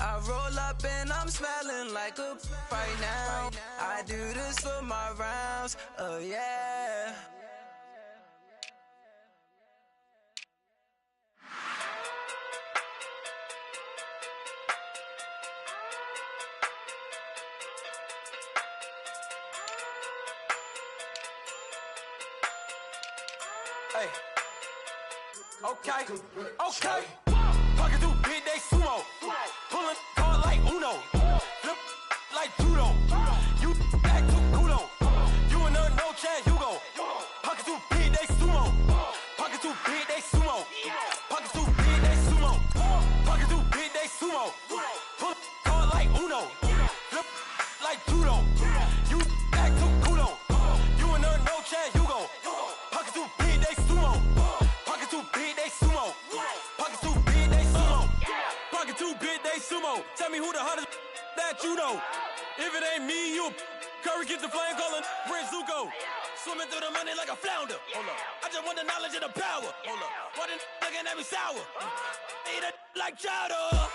I roll up and I'm smelling like a right now. I do this for my rounds, oh yeah. Hey. Okay. Pocket through big day sumo. Pulling hard like Uno. Flip like judo. You back to Kudo. You and her no chance, you go. Pocket through big day sumo. Pocket through big day sumo. Pocket through big day sumo. Pocket through big day sumo. Pull hard like Uno. Flip like judo. You back to Kudo. You and her no chance, you go. Pocket through big day sumo. Pocket too big, they sumo. Pocket too big, they sumo. Pocket too big, they sumo. Tell me who the hottest that you know. If it ain't me, you. Curry gets the flame calling Prince Zuko. Swimming through the money like a flounder. Hold up. I just want the knowledge and the power. Hold up. Why the looking at me sour? Eat it like chowder.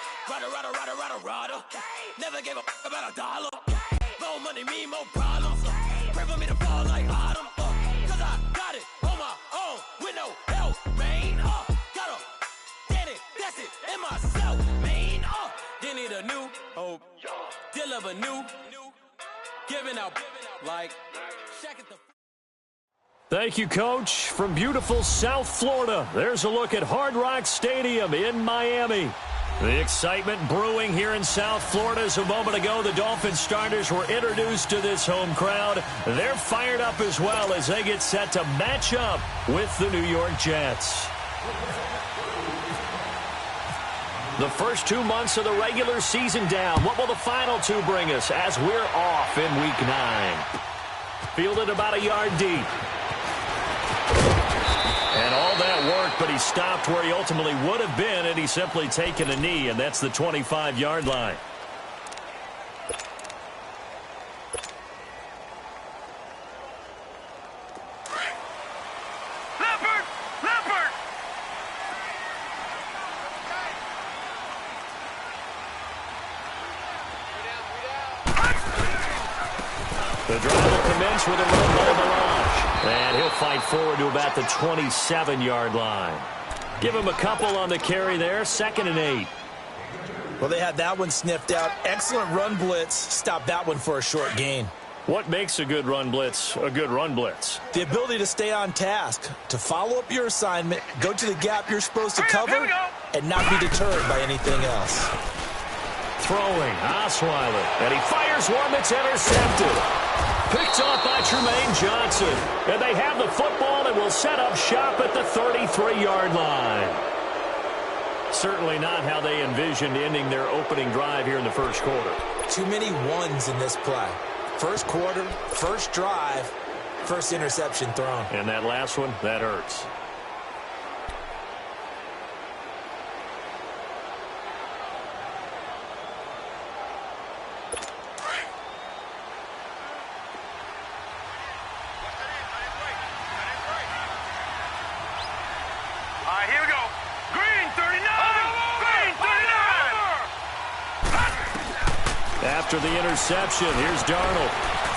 Rada. Never gave a about a dollar. More money mean more problems. Pray for me to fall like autumn. Cause I got it on my own with no help, man. Gotta get it, that's it, in myself, man. You need a new hope, deliver new, giving out like check it the. Thank you, Coach. From beautiful South Florida, there's a look at Hard Rock Stadium in Miami. The excitement brewing here in South Florida as a moment ago the Dolphins starters were introduced to this home crowd. They're fired up as well as they get set to match up with the New York Jets. The first 2 months of the regular season down. What will the final two bring us as we're off in Week 9? Fielded about a yard deep. And all that work, but he stopped where he ultimately would have been had he simply taken a knee, and that's the 25-yard line. Leopard! The drive will commence with a run by Mirage. And he'll fight forward to about the 27-yard line. Give him a couple on the carry there, 2nd and 8. Well, they had that one sniffed out. Excellent run blitz. Stop that one for a short gain. What makes a good run blitz a good run blitz? The ability to stay on task, to follow up your assignment, go to the gap you're supposed to cover, and not be deterred by anything else. Throwing, Osweiler, and he fires one that's intercepted. Picked off by Tremaine Johnson. And they have the football and will set up shop at the 33-yard line. Certainly not how they envisioned ending their opening drive here in the first quarter. Too many ones in this play. First quarter, first drive, first interception thrown. And that last one, that hurts. Here we go. Green 39! Green 39! After the interception, here's Darnold.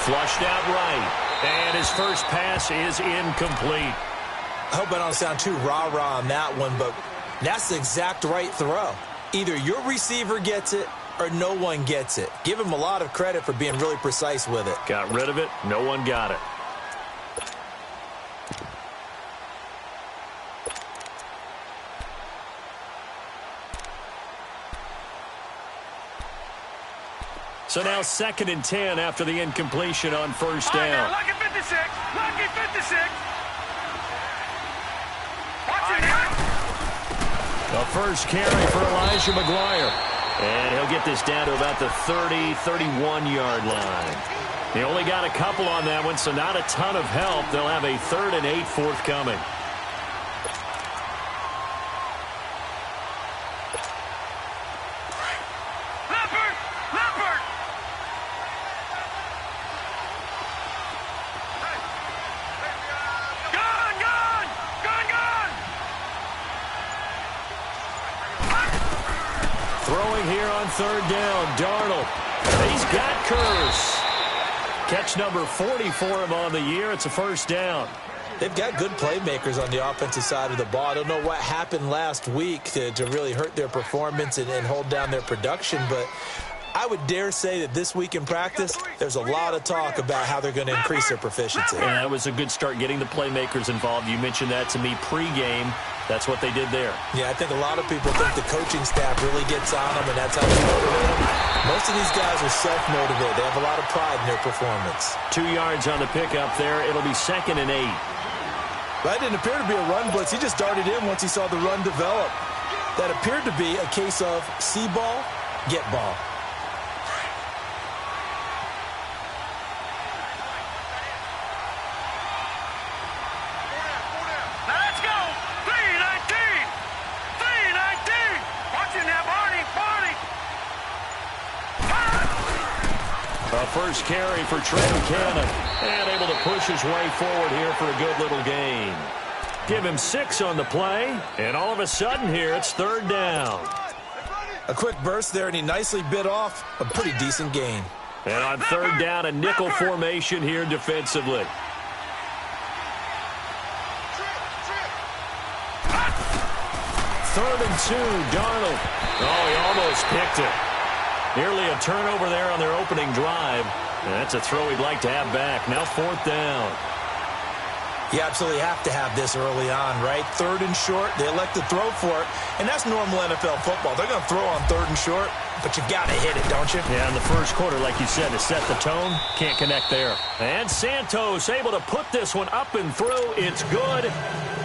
Flushed out right. And his first pass is incomplete. I hope I don't sound too rah-rah on that one, but that's the exact right throw. Either your receiver gets it or no one gets it. Give him a lot of credit for being really precise with it. Got rid of it. No one got it. So now 2nd and 10 after the incompletion on first down. Lucky 56. Lucky 56. Watch it now. A first carry for Elijah McGuire. And he'll get this down to about the 30, 31-yard line. They only got a couple on that one, so not a ton of help. They'll have a 3rd and 8 forthcoming. third down, Darnold. He's got Curse. Catch number 40 for him on the year. It's a first down. They've got good playmakers on the offensive side of the ball. I don't know what happened last week to really hurt their performance and hold down their production, but I would dare say that this week in practice, there's a lot of talk about how they're going to increase their proficiency. And that was a good start getting the playmakers involved. You mentioned that to me pregame. That's what they did there. Yeah, I think a lot of people think the coaching staff really gets on them, and that's how they motivate them. Most of these guys are self-motivated. They have a lot of pride in their performance. 2 yards on the pickup there. It'll be 2nd and 8. That didn't appear to be a run blitz. He just darted in once he saw the run develop. That appeared to be a case of see ball, get ball. A first carry for Trent Cannon. And able to push his way forward here for a good little gain. Give him 6 on the play. And all of a sudden here, it's 3rd down. A quick burst there, and he nicely bit off a pretty decent gain. And on 3rd down, a nickel formation here defensively. Third and 2, Darnold. Oh, he almost picked it. Nearly a turnover there on their opening drive. And that's a throw he'd like to have back. Now 4th down. You absolutely have to have this early on, right? 3rd and short, they elect to throw for it. And that's normal NFL football. They're going to throw on 3rd and short, but you've got to hit it, don't you? Yeah, in the first quarter, like you said, to set the tone, can't connect there. And Santos able to put this one up and through. It's good.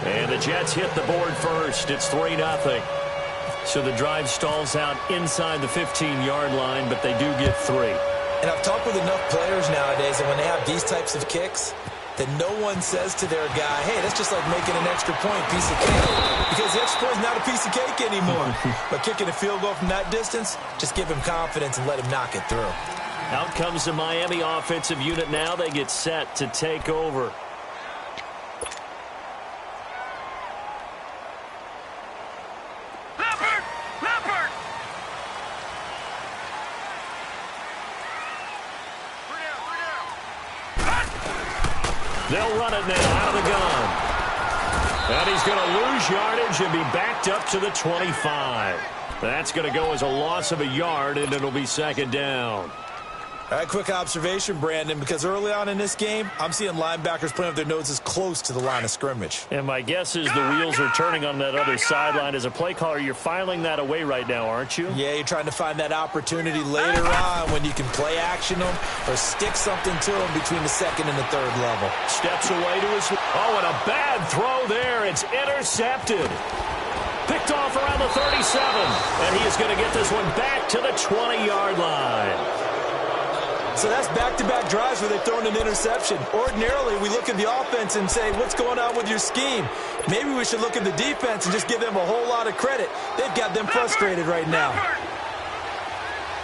And the Jets hit the board first. It's 3-0. So the drive stalls out inside the 15-yard line, but they do get 3. And I've talked with enough players nowadays that when they have these types of kicks, that no one says to their guy, hey, that's just like making an extra point, piece of cake. Because the extra point is not a piece of cake anymore. But kicking a field goal from that distance, just give him confidence and let him knock it through. Out comes the Miami offensive unit now. They get set to take over. They'll run it now out of the gun. And he's going to lose yardage and be backed up to the 25. That's going to go as a loss of a yard, and it'll be 2nd down. All right, quick observation, Brandon, because early on in this game, I'm seeing linebackers playing with their noses close to the line of scrimmage. And my guess is the wheels are turning on that other sideline. As a play caller, you're filing that away right now, aren't you? Yeah, you're trying to find that opportunity later on when you can play action them or stick something to them between the 2nd and the 3rd level. Steps away to his... Oh, and a bad throw there. It's intercepted. Picked off around the 37. And he is going to get this one back to the 20-yard line. So that's back-to-back drives where they've thrown an interception. Ordinarily, we look at the offense and say, what's going on with your scheme? Maybe we should look at the defense and just give them a whole lot of credit. They've got them frustrated right now.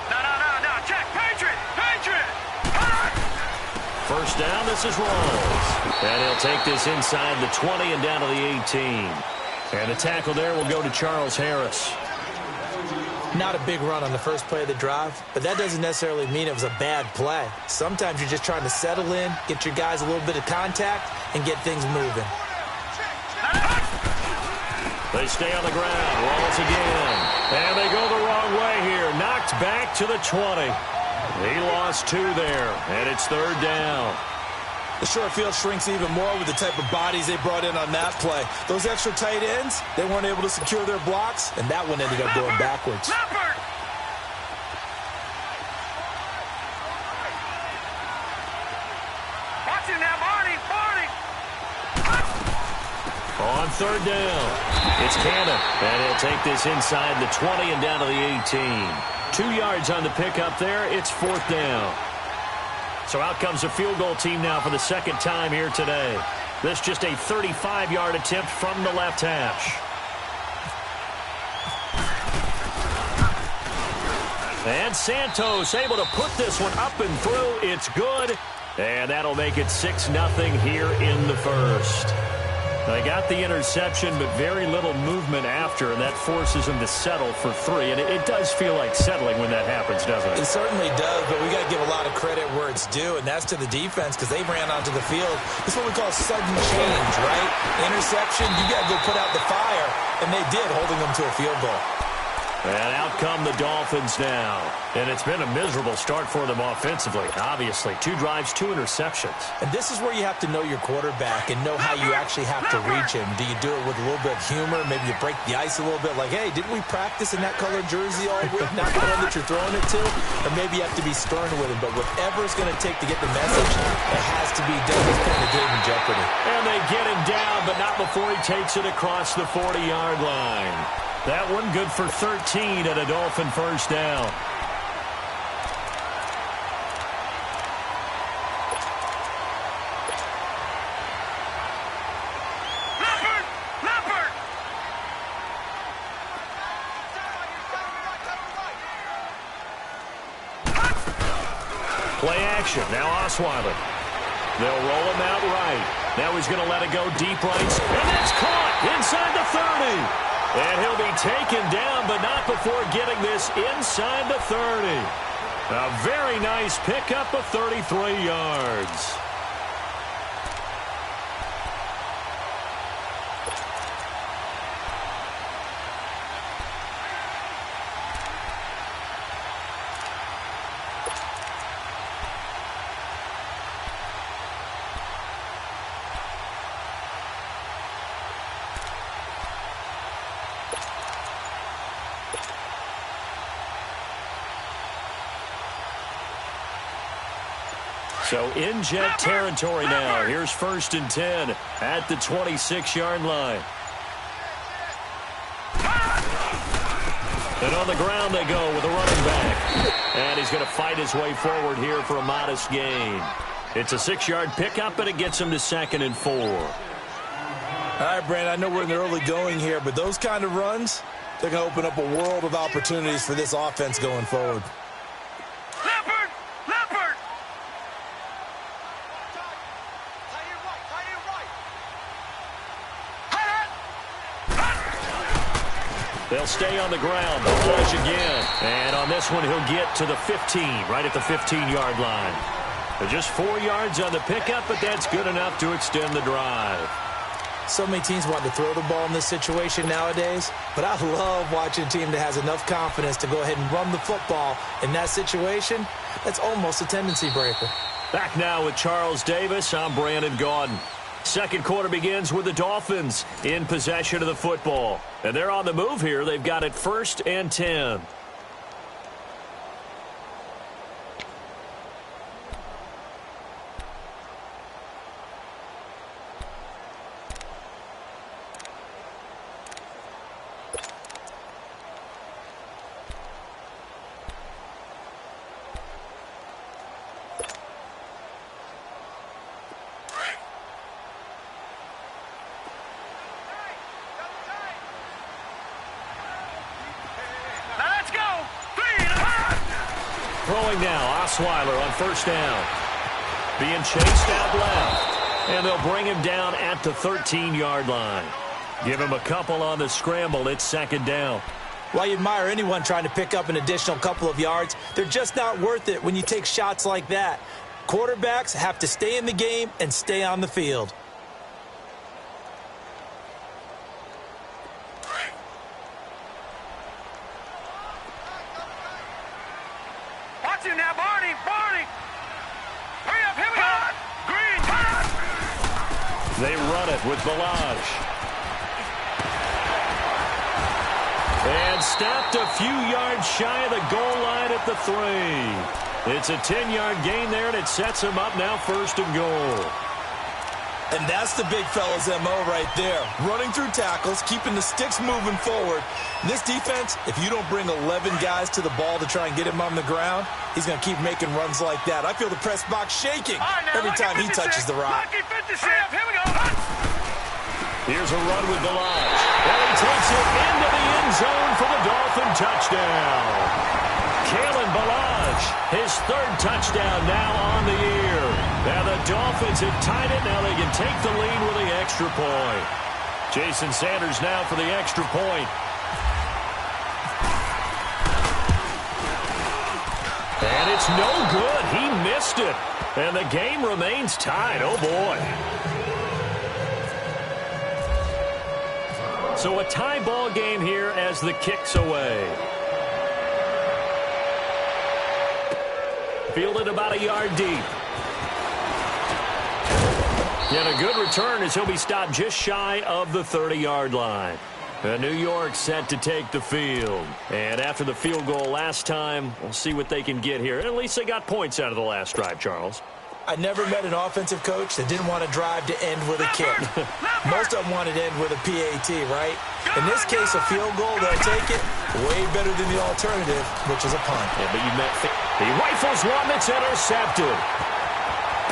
No, check, Patriot. First down, this is Rawls. And he'll take this inside the 20 and down to the 18. And the tackle there will go to Charles Harris. Not a big run on the first play of the drive, but that doesn't necessarily mean it was a bad play. Sometimes you're just trying to settle in, get your guys a little bit of contact, and get things moving. They stay on the ground. Rawls again. And they go the wrong way here. Knocked back to the 20. He lost 2 there, and it's 3rd down. The short field shrinks even more with the type of bodies they brought in on that play. Those extra tight ends, they weren't able to secure their blocks, and that one ended up going backwards. Watching that, Barney. On 3rd down, it's Cannon. And he'll take this inside the 20 and down to the 18. 2 yards on the pickup there. It's 4th down. So out comes the field goal team now for the 2nd time here today. This just a 35-yard attempt from the left hash. And Santos able to put this one up and through. It's good. And that'll make it 6-0 here in the first. They got the interception, but very little movement after, and that forces them to settle for 3. And it does feel like settling when that happens, doesn't it? It certainly does, but we got to give a lot of credit where it's due, and that's to the defense because they ran onto the field. This is what we call sudden change, right? Interception, you got to go put out the fire, and they did, holding them to a field goal. And out come the Dolphins now. And it's been a miserable start for them offensively, obviously. 2 drives, 2 interceptions. And this is where you have to know your quarterback and know how you actually have to reach him. Do you do it with a little bit of humor? Maybe you break the ice a little bit like, hey, didn't we practice in that colored jersey all week? Not the one that you're throwing it to? Or maybe you have to be stern with him. But whatever it's going to take to get the message, it has to be done. It's putting the game in jeopardy. And they get him down, but not before he takes it across the 40-yard line. That one good for 13 at a Dolphin first down. Play action. Now Osweiler. They'll roll him out right. Now he's going to let it go deep right. And that's caught inside the 30. And he'll be taken down, but not before getting this inside the 30. A very nice pickup of 33 yards. So in jet territory now. Here's 1st and 10 at the 26-yard line. And on the ground they go with a running back. And he's going to fight his way forward here for a modest gain. It's a 6-yard pickup, and it gets him to 2nd and 4. All right, Brandon, I know we're in the early going here, but those kind of runs, they're going to open up a world of opportunities for this offense going forward. They'll stay on the ground. They'll flush again. And on this one, he'll get to the 15, right at the 15-yard line. But just 4 yards on the pickup, but that's good enough to extend the drive. So many teams want to throw the ball in this situation nowadays, but I love watching a team that has enough confidence to go ahead and run the football in that situation. That's almost a tendency breaker. Back now with Charles Davis. I'm Brandon Gaudin. Second quarter begins with the Dolphins in possession of the football. And they're on the move here. They've got it 1st and 10. Throwing now, Osweiler on 1st down. Being chased out left. And they'll bring him down at the 13-yard line. Give him a couple on the scramble. It's 2nd down. While you admire anyone trying to pick up an additional couple of yards, they're just not worth it when you take shots like that. Quarterbacks have to stay in the game and stay on the field. Now, Barney! Hurry up, here we go! Green! They run it with Balaj. And stopped a few yards shy of the goal line at the 3. It's a 10-yard gain there, and it sets them up now 1st and goal. And that's the big fella's MO right there. Running through tackles, keeping the sticks moving forward. This defense, if you don't bring 11 guys to the ball to try and get him on the ground, he's going to keep making runs like that. I feel the press box shaking every time he touches the rock. Here we go. Here's a run with Balaj. And he takes it into the end zone for the Dolphin touchdown. Kalen Balaj much. His third touchdown now on the year. And the Dolphins have tied it. Now they can take the lead with the extra point. Jason Sanders now for the extra point. And it's no good. He missed it. And the game remains tied. Oh, boy. So a tie ball game here as the kick's away. Fielded about a yard deep. Yet a good return as he'll be stopped just shy of the 30-yard line. New York set to take the field. And after the field goal last time, we'll see what they can get here. At least they got points out of the last drive, Charles. I never met an offensive coach that didn't want to drive to end with a kick. Most of them wanted to end with a PAT, right? In this case, a field goal, they'll take it way better than the alternative, which is a punt. Yeah, but you met he rifles one that's intercepted.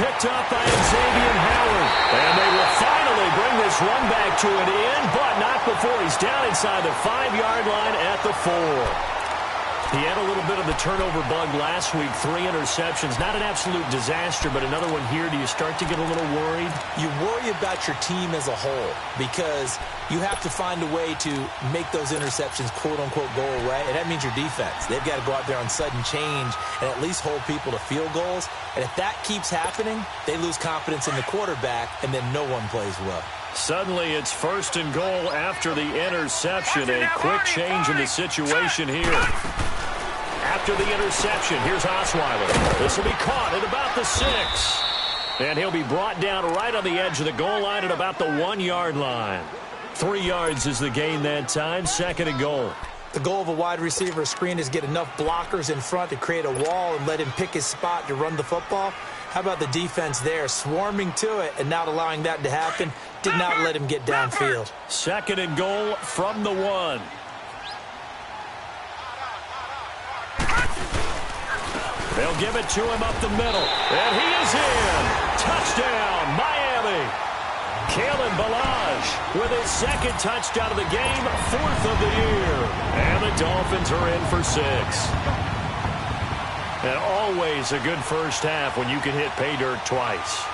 Picked up by Xavier Howard. And they will finally bring this run back to an end, but not before he's down inside the 5-yard line at the 4. He had a little bit of the turnover bug last week, 3 interceptions. Not an absolute disaster, but another one here. Do you start to get a little worried? You worry about your team as a whole because you have to find a way to make those interceptions, quote-unquote, go away, and that means your defense. They've got to go out there on sudden change and at least hold people to field goals. And if that keeps happening, they lose confidence in the quarterback, and then no one plays well. Suddenly, it's 1st and goal after the interception. A quick change in the situation here. After the interception, here's Osweiler. This will be caught at about the 6. And he'll be brought down right on the edge of the goal line at about the 1-yard line. 3 yards is the gain that time, 2nd and goal. The goal of a wide receiver screen is get enough blockers in front to create a wall and let him pick his spot to run the football. How about the defense there, swarming to it and not allowing that to happen? Did not let him get downfield. 2nd and goal from the 1. They'll give it to him up the middle. And he is in. Touchdown, Miami. Kalen Ballage with his 2nd touchdown of the game, 4th of the year. And the Dolphins are in for 6. And always a good first half when you can hit pay dirt twice.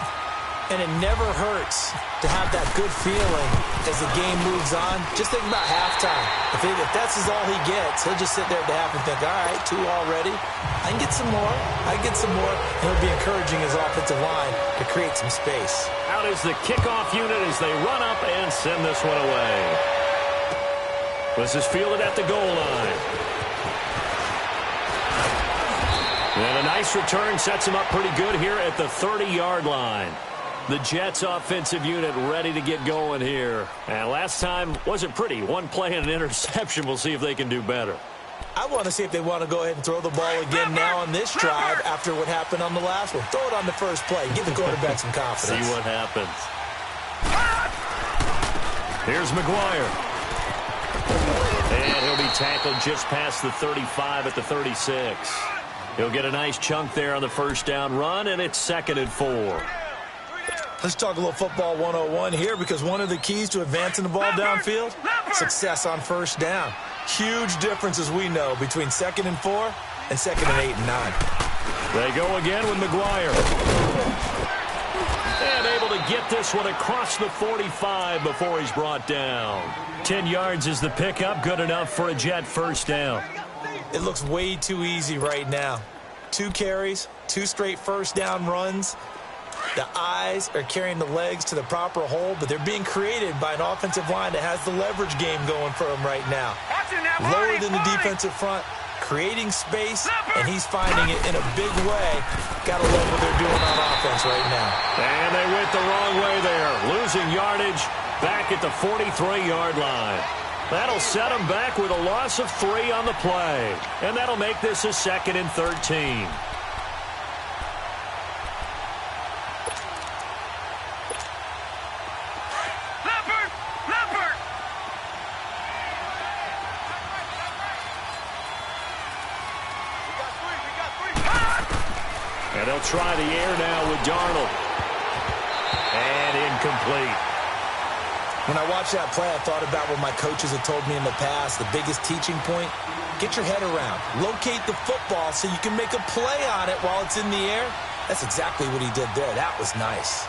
And it never hurts to have that good feeling as the game moves on. Just think about halftime. If that's all he gets, he'll just sit there at the half and think, all right, 2 already. I can get some more. I can get some more. And he'll be encouraging his offensive line to create some space. Out is the kickoff unit as they run up and send this one away. This is fielded at the goal line. And a nice return sets him up pretty good here at the 30-yard line. The Jets offensive unit ready to get going here. And last time wasn't pretty. 1 play and an interception. We'll see if they can do better. I want to see if they want to go ahead and throw the ball again now on this drive after what happened on the last one. Throw it on the first play. Give the quarterback some confidence. See what happens. Here's McGuire. And he'll be tackled just past the 35 at the 36. He'll get a nice chunk there on the first down run, and it's 2nd and 4. Let's talk a little football 101 here because one of the keys to advancing the ball downfield, success on first down. Huge difference, as we know, between 2nd and 4 and 2nd and 8 and 9. They go again with McGuire. And able to get this one across the 45 before he's brought down. 10 yards is the pickup, good enough for a Jet first down. It looks way too easy right now. 2 carries, 2 straight first down runs. The eyes are carrying the legs to the proper hole, but they're being created by an offensive line that has the leverage game going for him right now. Lower than the defensive front, creating space, and he's finding it in a big way. Got to love what they're doing on offense right now. And they went the wrong way there, losing yardage back at the 43-yard line. That'll set them back with a loss of 3 on the play, and that'll make this a 2nd and 13. And they'll try the air now with Darnold. And incomplete. When I watched that play, I thought about what my coaches had told me in the past. The biggest teaching point, get your head around, locate the football so you can make a play on it while it's in the air. That's exactly what he did there. That was nice.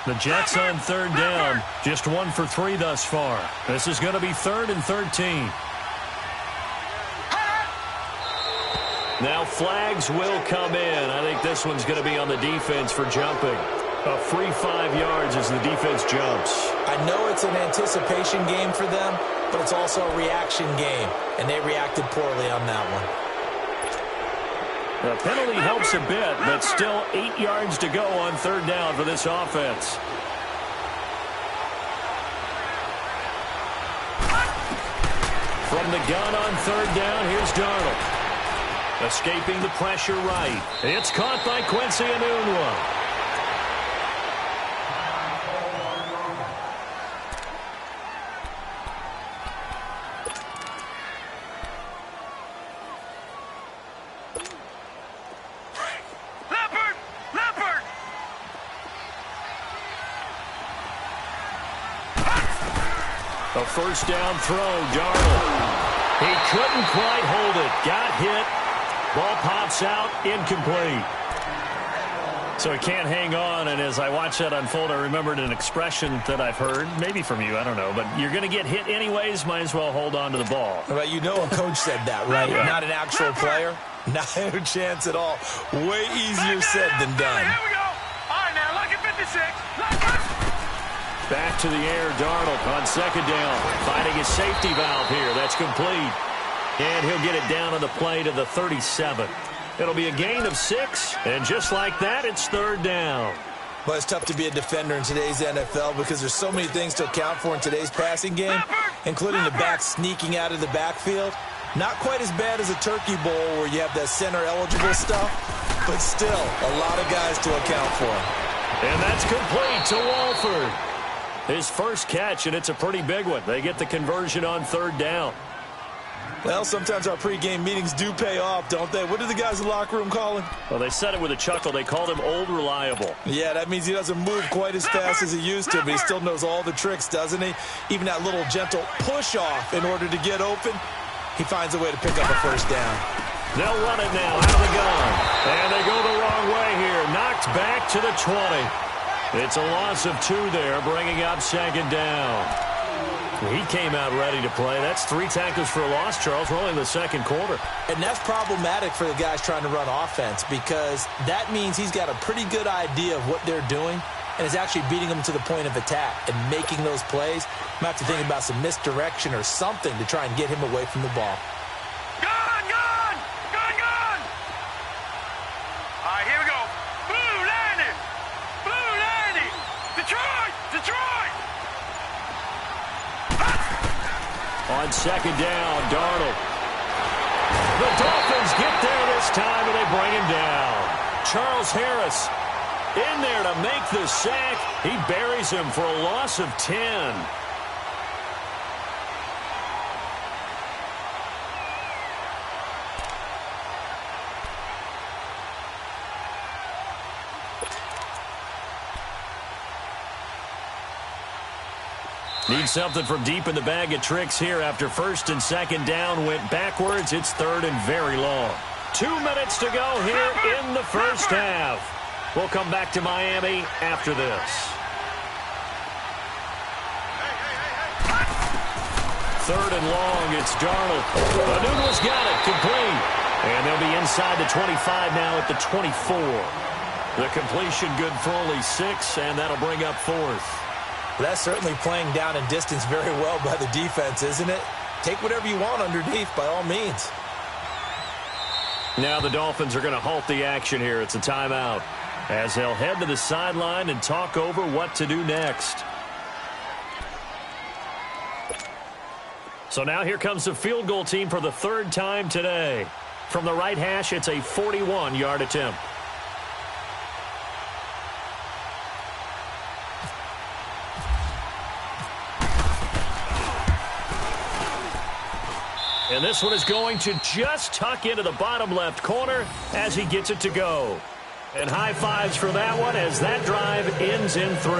The Jets on third down, just 1 for 3 thus far. This is going to be 3rd and 13. Now flags will come in. I think this one's going to be on the defense for jumping. A free 5 yards as the defense jumps. I know it's an anticipation game for them, but it's also a reaction game, and they reacted poorly on that one. The penalty helps a bit, but still 8 yards to go on third down for this offense. From the gun on third down, here's Darnold. Escaping the pressure right. It's caught by Quincy Enunwa. A first down throw, Darnold. He couldn't quite hold it. Got hit. Ball pops out, incomplete. So he can't hang on, and as I watched that unfold, I remembered an expression that I've heard, maybe from you, I don't know, but you're going to get hit anyways, might as well hold on to the ball. Well, you know a coach said that, right? Yeah. Not an actual player. Not a chance at all. Way easier said than done. Here we go. All right, now, look at 56. Back to the air, Darnold on second down. Finding his safety valve here. That's complete. And he'll get it down on the play to the 37. It'll be a gain of 6, and just like that, it's third down. Well, it's tough to be a defender in today's NFL because there's so many things to account for in today's passing game, including the back sneaking out of the backfield. Not quite as bad as a turkey bowl where you have that center-eligible stuff, but still a lot of guys to account for. And that's complete to Walford. His first catch, and it's a pretty big one. They get the conversion on third down. Well, sometimes our pregame meetings do pay off, don't they? What do the guys in the locker room call him? Well, they said it with a chuckle. They called him Old Reliable. Yeah, that means he doesn't move quite as fast as he used to, but he still knows all the tricks, doesn't he? Even that little gentle push-off in order to get open, he finds a way to pick up a first down. They'll run it now out of the gun. And they go the wrong way here. Knocked back to the 20. It's a loss of 2 there, bringing up second down. He came out ready to play. That's 3 tackles for a loss, Charles. We're only in the second quarter. And that's problematic for the guys trying to run offense because that means he's got a pretty good idea of what they're doing and is actually beating them to the point of attack and making those plays. Might have to think about some misdirection or something to try and get him away from the ball. Gun, gun! Gun, gun! All right, here we go. Blue landing! Blue landing! Detroit! Detroit! On second down, Darnold. The Dolphins get there this time, and they bring him down. Charles Harris in there to make the sack. He buries him for a loss of 10. Need something from deep in the bag of tricks here after first and second down went backwards. It's third and very long. 2 minutes to go here in the first half. We'll come back to Miami after this. Third and long, it's Darnold. Enunwa's got it, complete. And they'll be inside the 25 now at the 24. The completion good for only 6, and that'll bring up fourth. That's certainly playing down and distance very well by the defense, isn't it? Take whatever you want underneath, by all means. Now the Dolphins are going to halt the action here. It's a timeout as they'll head to the sideline and talk over what to do next. So now here comes the field goal team for the 3rd time today. From the right hash, it's a 41-yard attempt. And this one is going to just tuck into the bottom left corner as he gets it to go. And high fives for that one as that drive ends in 3.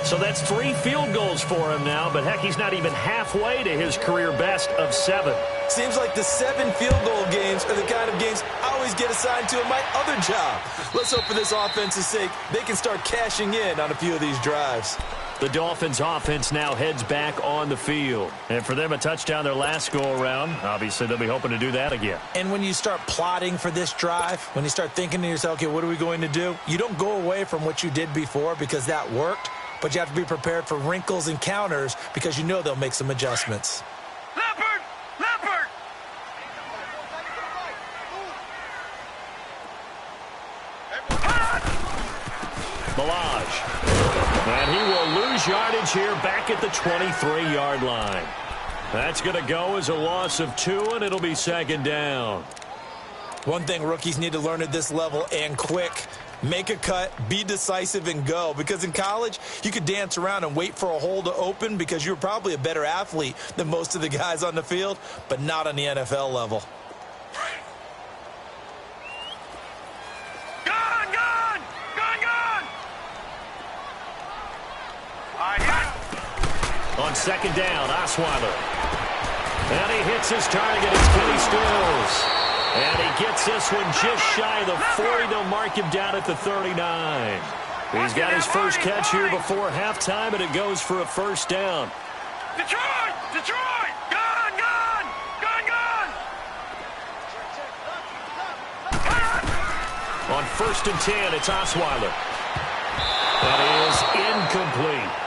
So that's 3 field goals for him now, but heck, he's not even halfway to his career best of 7. Seems like the 7 field goal games are the kind of games I always get assigned to in my other job. Let's hope for this offense's sake they can start cashing in on a few of these drives. The Dolphins offense now heads back on the field. And for them, a touchdown their last go-around. Obviously, they'll be hoping to do that again. And when you start plotting for this drive, when you start thinking to yourself, okay, what are we going to do? You don't go away from what you did before because that worked, but you have to be prepared for wrinkles and counters because you know they'll make some adjustments. Leopard! Leopard! Milage. And he will lose yardage here back at the 23-yard line. That's going to go as a loss of 2, and it'll be 2nd down. One thing rookies need to learn at this level, and quick, make a cut, be decisive, and go. Because in college, you could dance around and wait for a hole to open because you're probably a better athlete than most of the guys on the field, but not on the NFL level. Gone! Gone! Gone! Gone! I hit it. On 2nd down, Osweiler. And he hits his target as Kenny Stills. And he gets this one just shy of the 40. They'll mark him down at the 39. He's got his first catch here before halftime, and it goes for a 1st down. Detroit! Detroit! Gone! Gone! Gone! Gone! On 1st and 10, it's Osweiler. That is incomplete.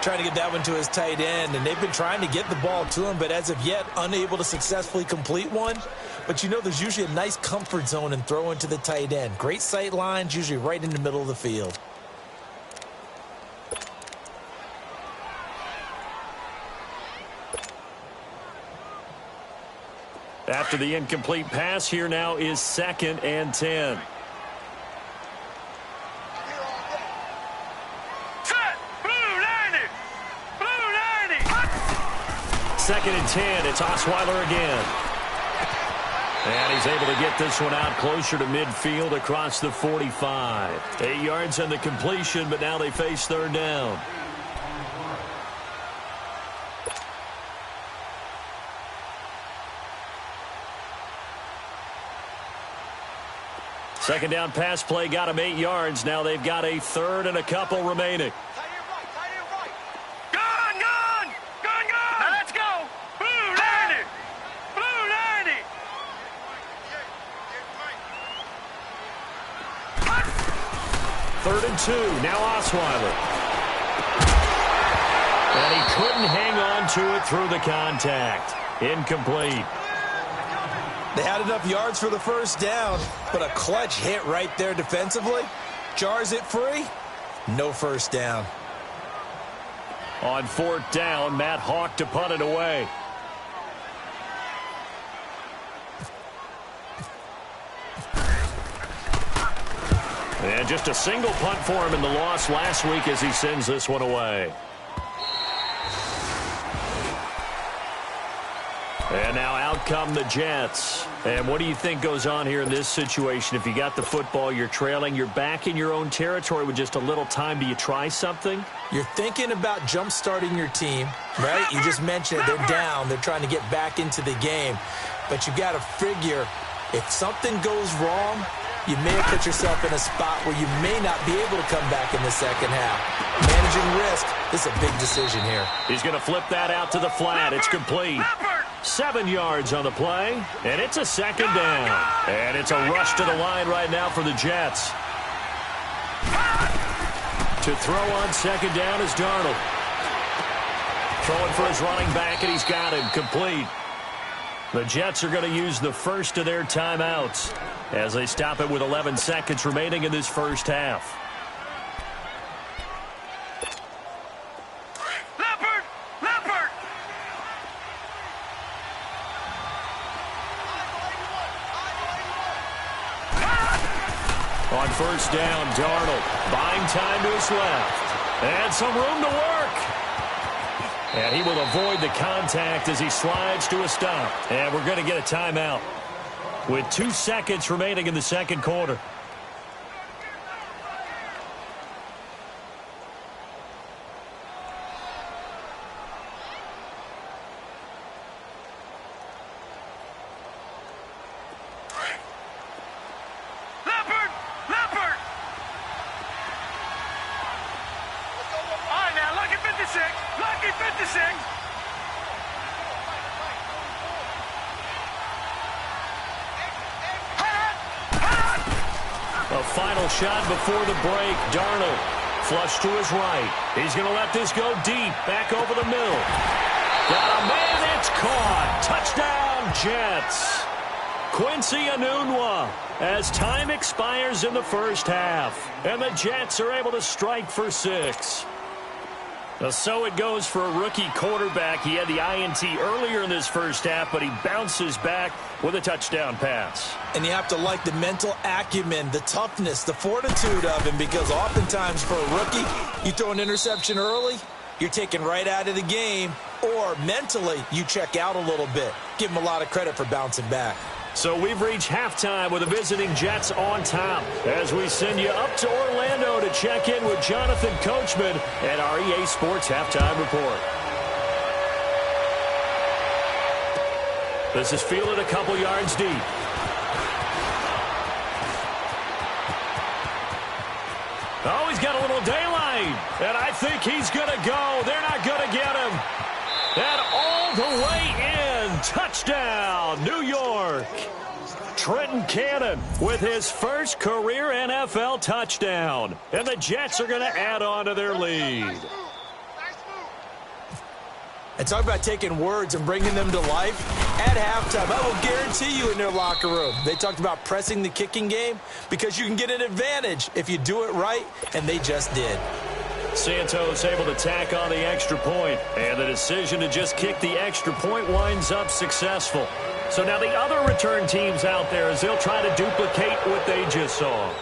Trying to get that one to his tight end, and they've been trying to get the ball to him, but as of yet, unable to successfully complete one. But you know there's usually a nice comfort zone in throwing to the tight end. Great sight lines, usually right in the middle of the field. After the incomplete pass, here now is 2nd and 10. Set! Blue 90! Blue 90! 2nd and 10, it's Osweiler again. And he's able to get this one out closer to midfield across the 45. 8 yards on the completion, but now they face 3rd down. Second down pass play got him 8 yards. Now they've got a 3rd and a couple remaining. Gone! Gone! Gone! Gone! Now let's go! Blue 90! Blue 90! 3rd and 2. Now Osweiler. And he couldn't hang on to it through the contact. Incomplete. They had enough yards for the 1st down, but a clutch hit right there defensively. Jars it free. No 1st down. On 4th down, Matt Hawk to punt it away. And just a single punt for him in the loss last week as he sends this one away. And now out come the Jets. And what do you think goes on here in this situation? If you got the football, you're trailing, you're back in your own territory with just a little time. Do you try something? You're thinking about jump-starting your team, right? You just mentioned it. They're down. They're trying to get back into the game. But you got to figure if something goes wrong, you may have put yourself in a spot where you may not be able to come back in the 2nd half. Managing risk, this is a big decision here. He's going to flip that out to the flat. It's complete. 7 yards on the play, and it's a 2nd down. And it's a rush to the line right now for the Jets. To throw on 2nd down is Darnold. Throwing for his running back, and he's got him complete. The Jets are going to use the first of their timeouts as they stop it with 11 seconds remaining in this 1st half. Leopard! Leopard! On 1st down, Darnold buying time to his left. And some room to work. And he will avoid the contact as he slides to a stop. And we're going to get a timeout with 2 seconds remaining in the 2nd quarter. The final shot before the break. Darnold flush to his right. He's going to let this go deep. Back over the middle. Got a man. It's caught. Touchdown, Jets. Quincy Enunwa as time expires in the first half. And the Jets are able to strike for 6. So it goes for a rookie quarterback. He had the INT earlier in this first half, but he bounces back with a touchdown pass. And you have to like the mental acumen, the toughness, the fortitude of him, because oftentimes for a rookie, you throw an interception early, you're taken right out of the game, or mentally you check out a little bit. Give him a lot of credit for bouncing back. So we've reached halftime with the visiting Jets on top as we send you up to Orlando to check in with Jonathan Coachman at our EA Sports Halftime Report. This is fielded a couple yards deep. Oh, he's got a little daylight, and I think he's going to go. They're not going to get him. And all the way in. Touchdown, New York. Trenton Cannon with his first career NFL touchdown. And the Jets are going to add on to their lead. And talk about taking words and bringing them to life. At halftime, I will guarantee you in their locker room, they talked about pressing the kicking game because you can get an advantage if you do it right, and they just did. Santos able to tack on the extra point, and the decision to just kick the extra point winds up successful. So now the other return teams out there as they'll try to duplicate what they just saw.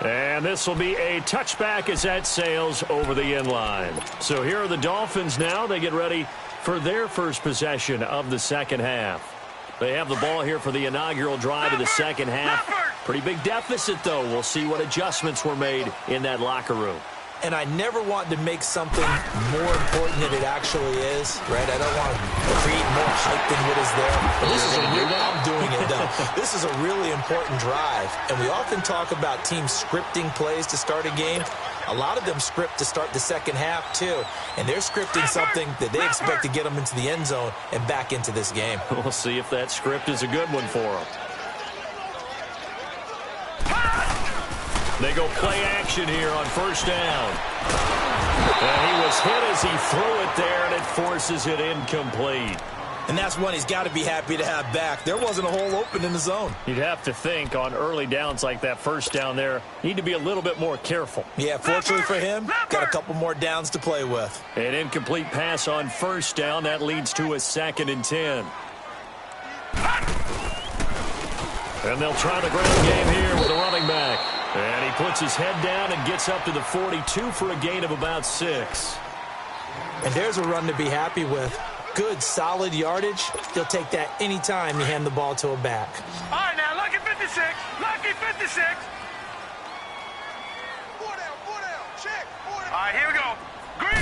And this will be a touchback as that sails over the end line. So here are the Dolphins now. They get ready for their first possession of the second half. They have the ball here for the inaugural drive of the second half. Pretty big deficit, though. We'll see what adjustments were made in that locker room. And I never want to make something more important than it actually is, right? I don't want to create more hype than what is there. But this is I'm doing it, though. This is a really important drive. And we often talk about teams scripting plays to start a game. A lot of them script to start the second half, too. And they're scripting something that they expect to get them into the end zone and back into this game. We'll see if that script is a good one for them. They go play action here on first down. And he was hit as he threw it there, and it forces it incomplete. And that's one he's got to be happy to have back. There wasn't a hole open in the zone. You'd have to think on early downs like that first down there, need to be a little bit more careful. Yeah, fortunately for him, got a couple more downs to play with. An incomplete pass on first down. That leads to a 2nd and 10. And they'll try the ground game here with a running back. And he puts his head down and gets up to the 42 for a gain of about 6. And there's a run to be happy with. Good, solid yardage. He'll take that anytime you hand the ball to a back. All right, now, lucky 56. Lucky 56. Four down, check. All right, here we go. Green.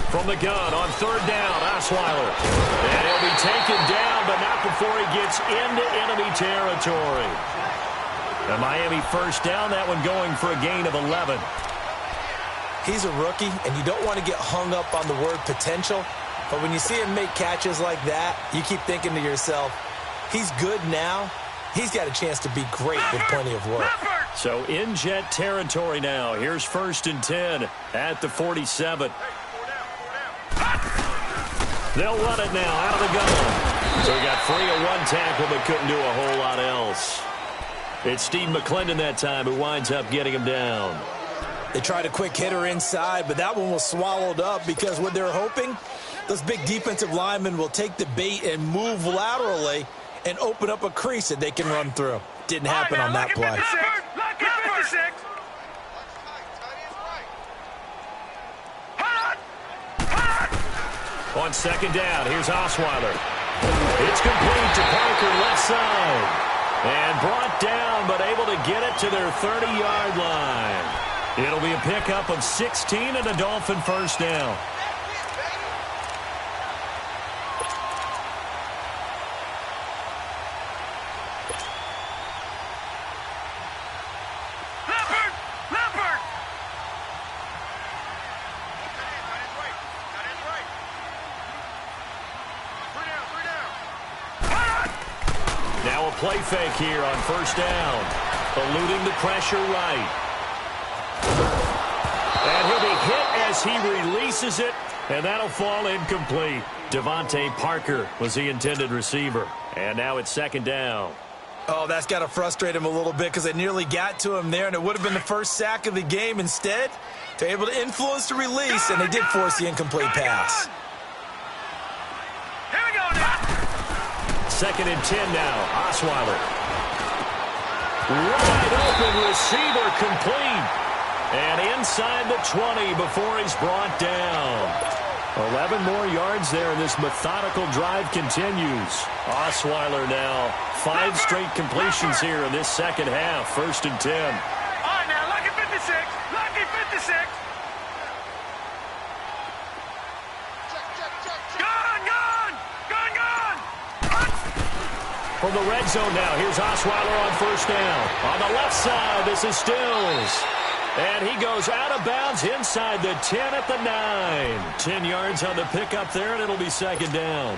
From the gun on third down, Osweiler. And he'll be taken down, but not before he gets into enemy territory. The Miami first down, that one going for a gain of 11. He's a rookie, and you don't want to get hung up on the word potential. But when you see him make catches like that, you keep thinking to yourself, he's good now. He's got a chance to be great with plenty of work. So in Jet territory now. Here's 1st and 10 at the 47. They'll run it now out of the gun. So he got free of one tackle but couldn't do a whole lot else. It's Steve McClendon that time who winds up getting him down. They tried a quick hitter inside, but that one was swallowed up because what they're hoping, those big defensive linemen will take the bait and move laterally and open up a crease that they can run through. Didn't happen on that play. Lucky 56. On second down, here's Osweiler. It's complete to Parker left side. And brought down, but able to get it to their 30-yard line. It'll be a pickup of 16 and a Dolphin first down. Leopard! Now a play fake here on first down. eluding the pressure right. And he'll be hit as he releases it, and that'll fall incomplete. Devontae Parker was the intended receiver. And now it's second down. Oh, that's got to frustrate him a little bit because they nearly got to him there, and it would have been the first sack of the game. Instead, they're able to influence the release, and they did force the incomplete pass. Here we go now. Second and 10 now. Osweiler. Wide open receiver complete. And inside the 20 before he's brought down. 11 more yards there, and this methodical drive continues. Osweiler now 5 straight completions here in this second half. First and 10. All right, now, lucky 56. Lucky 56. Gone, gone. Gone, gone. From the red zone now, here's Osweiler on first down. On the left side, this is Stills. And he goes out of bounds inside the 10 at the 9. 10 yards on the pickup there, and it'll be second down.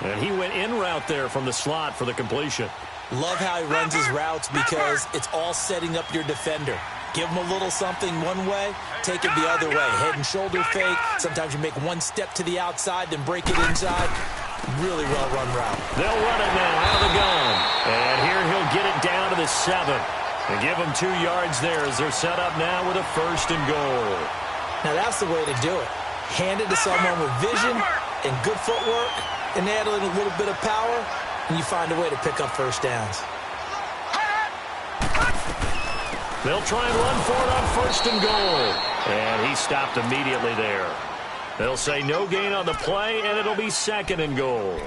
And he went in route there from the slot for the completion. Love how he runs his routes because it's all setting up your defender. Give him a little something one way, take it the other way. Head and shoulder fake. Sometimes you make one step to the outside, then break it inside. Really well-run route. They'll run it now out of the gun. And here he'll get it down to the 7. And give them 2 yards there as they're set up now with a first and goal. Now that's the way to do it. Hand it to someone with vision and good footwork, and add a little bit of power, and you find a way to pick up first downs. They'll try and run for it on first and goal. And he stopped immediately there. They'll say no gain on the play, and it'll be second and goal.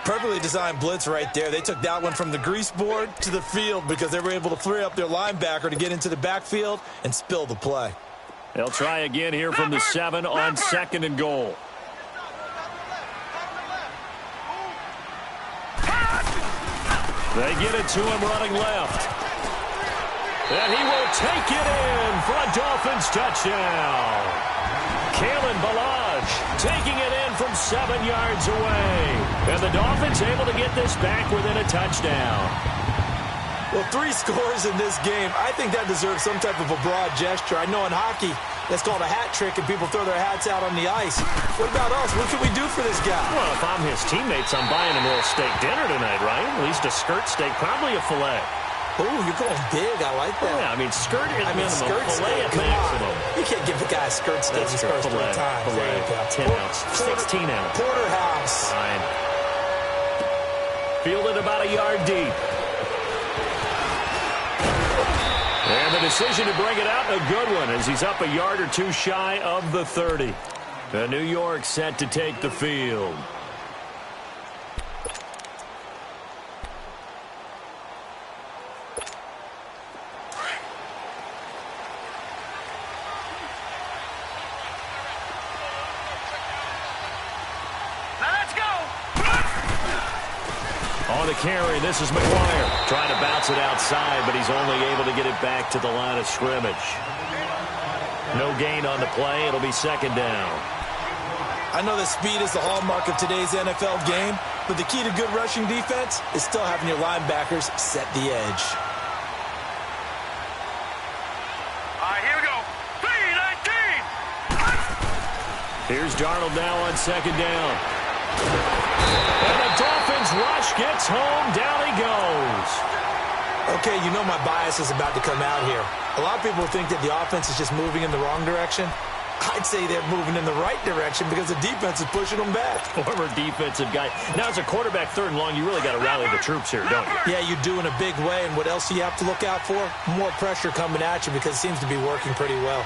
Perfectly designed blitz right there. They took that one from the grease board to the field because they were able to free up their linebacker to get into the backfield and spill the play. They'll try again here from the 7 on second and goal. They get it to him running left. And he will take it in for a Dolphins touchdown. Kalen Ballage taking it in from 7 yards away. And the Dolphins able to get this back within a touchdown. Well, 3 scores in this game. I think that deserves some type of a broad gesture. I know in hockey, that's called a hat trick, and people throw their hats out on the ice. What about us? What can we do for this guy? Well, if I'm his teammates, I'm buying him a little steak dinner tonight, right? At least a skirt steak, probably a filet. Oh, you're going big. I like that. Yeah, I mean, skirt at minimum, skirt filet steak, at maximum. You can't give the guy a skirt steak his first 3 times. Filet, 10 ounce, 16 ounce. Porterhouse. Fine. Fielded about a yard deep. And the decision to bring it out, a good one, as he's up a yard or 2 shy of the 30. And New York set to take the field. On the carry, this is McGuire. Trying to bounce it outside, but he's only able to get it back to the line of scrimmage. No gain on the play. It'll be second down. I know that speed is the hallmark of today's NFL game, but the key to good rushing defense is still having your linebackers set the edge. All right, here we go. 3-19. Here's Darnold now on second down. And the Dolphins rush gets home. Down he goes. Okay, you know my bias is about to come out here. A lot of people think that the offense is just moving in the wrong direction. I'd say they're moving in the right direction because the defense is pushing them back. Former defensive guy. Now, as a quarterback, third and long, you really got to rally the troops here, don't you? Yeah, you do in a big way. And what else do you have to look out for? More pressure coming at you because it seems to be working pretty well.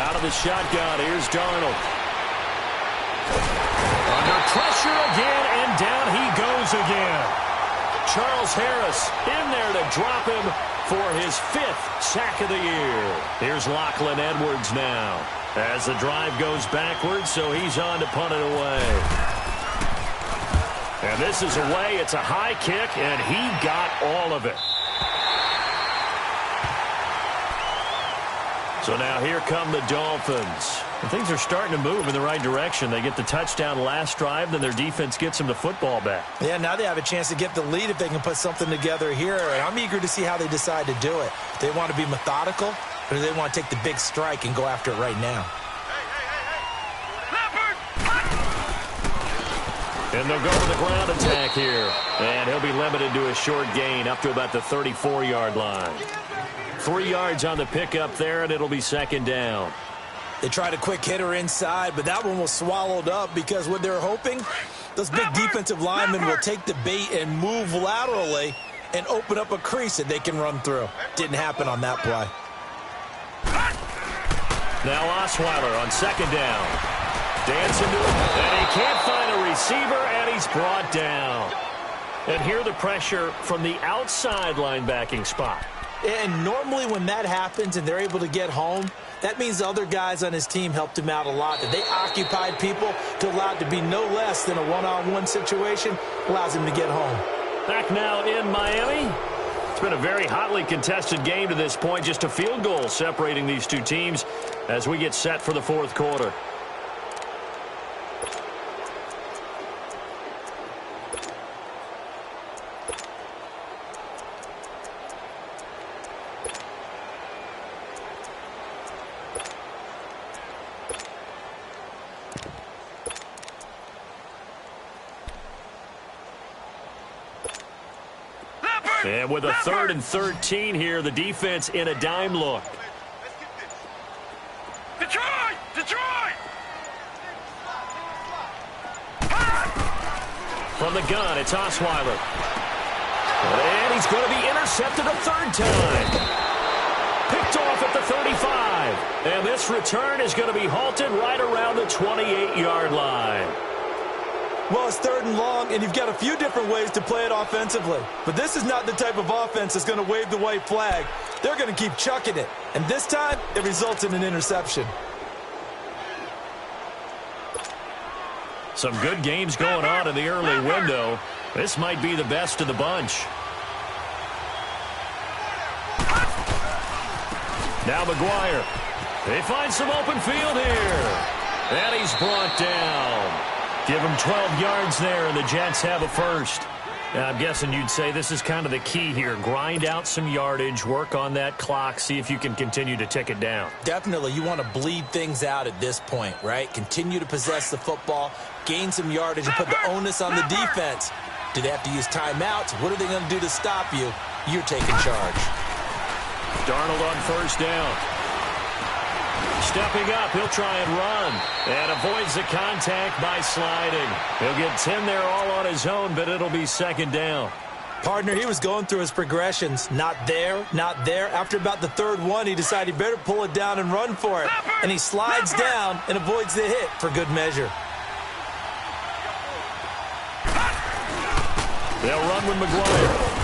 Out of the shotgun, here's Darnold. Under pressure again, and down he goes again. Charles Harris in there to drop him for his 5th sack of the year. Here's Lachlan Edwards now as the drive goes backwards, so he's on to punt it away. And this is away. It's a high kick, and he got all of it. So now here come the Dolphins. And things are starting to move in the right direction. They get the touchdown last drive, then their defense gets them the football back. Yeah, now they have a chance to get the lead if they can put something together here. And I'm eager to see how they decide to do it. They want to be methodical, or do they want to take the big strike and go after it right now? And they'll go to the ground attack here. And he'll be limited to a short gain up to about the 34-yard line. 3 yards on the pickup there, and it'll be second down. They tried a quick hitter inside, but that one was swallowed up because what they're hoping, those big defensive linemen will take the bait and move laterally and open up a crease that they can run through. Didn't happen on that play. Now Osweiler on second down. Dancing to it, and he can't find a receiver, and he's brought down. And here the pressure from the outside linebacking spot. And normally when that happens and they're able to get home, that means the other guys on his team helped him out a lot. That they occupied people to allow it to be no less than a one-on-one situation allows him to get home. Back now in Miami. It's been a very hotly contested game to this point. Just a field goal separating these two teams as we get set for the fourth quarter. And with a 3rd and 13 here, the defense in a dime look. Detroit! Detroit! From the gun, it's Osweiler. And he's going to be intercepted a third time. Picked off at the 35. And this return is going to be halted right around the 28-yard line. Well, it's 3rd and long, and you've got a few different ways to play it offensively. But this is not the type of offense that's going to wave the white flag. They're going to keep chucking it. And this time, it results in an interception. Some good games going on in the early window. This might be the best of the bunch. Now McGuire. They find some open field here. And he's brought down. Give him 12 yards there, and the Jets have a first. Now, I'm guessing you'd say this is kind of the key here. Grind out some yardage, work on that clock, see if you can continue to tick it down. Definitely. You want to bleed things out at this point, right? Continue to possess the football, gain some yardage, and put the onus on the defense. Do they have to use timeouts? What are they going to do to stop you? You're taking charge. Darnold on first down. Stepping up, he'll try and run. And avoids the contact by sliding. He'll get 10 there all on his own, but it'll be second down. Partner, he was going through his progressions. Not there, not there. After about the 3rd one, he decided he better pull it down and run for it. And he slides down and avoids the hit for good measure. They'll run with McGuire.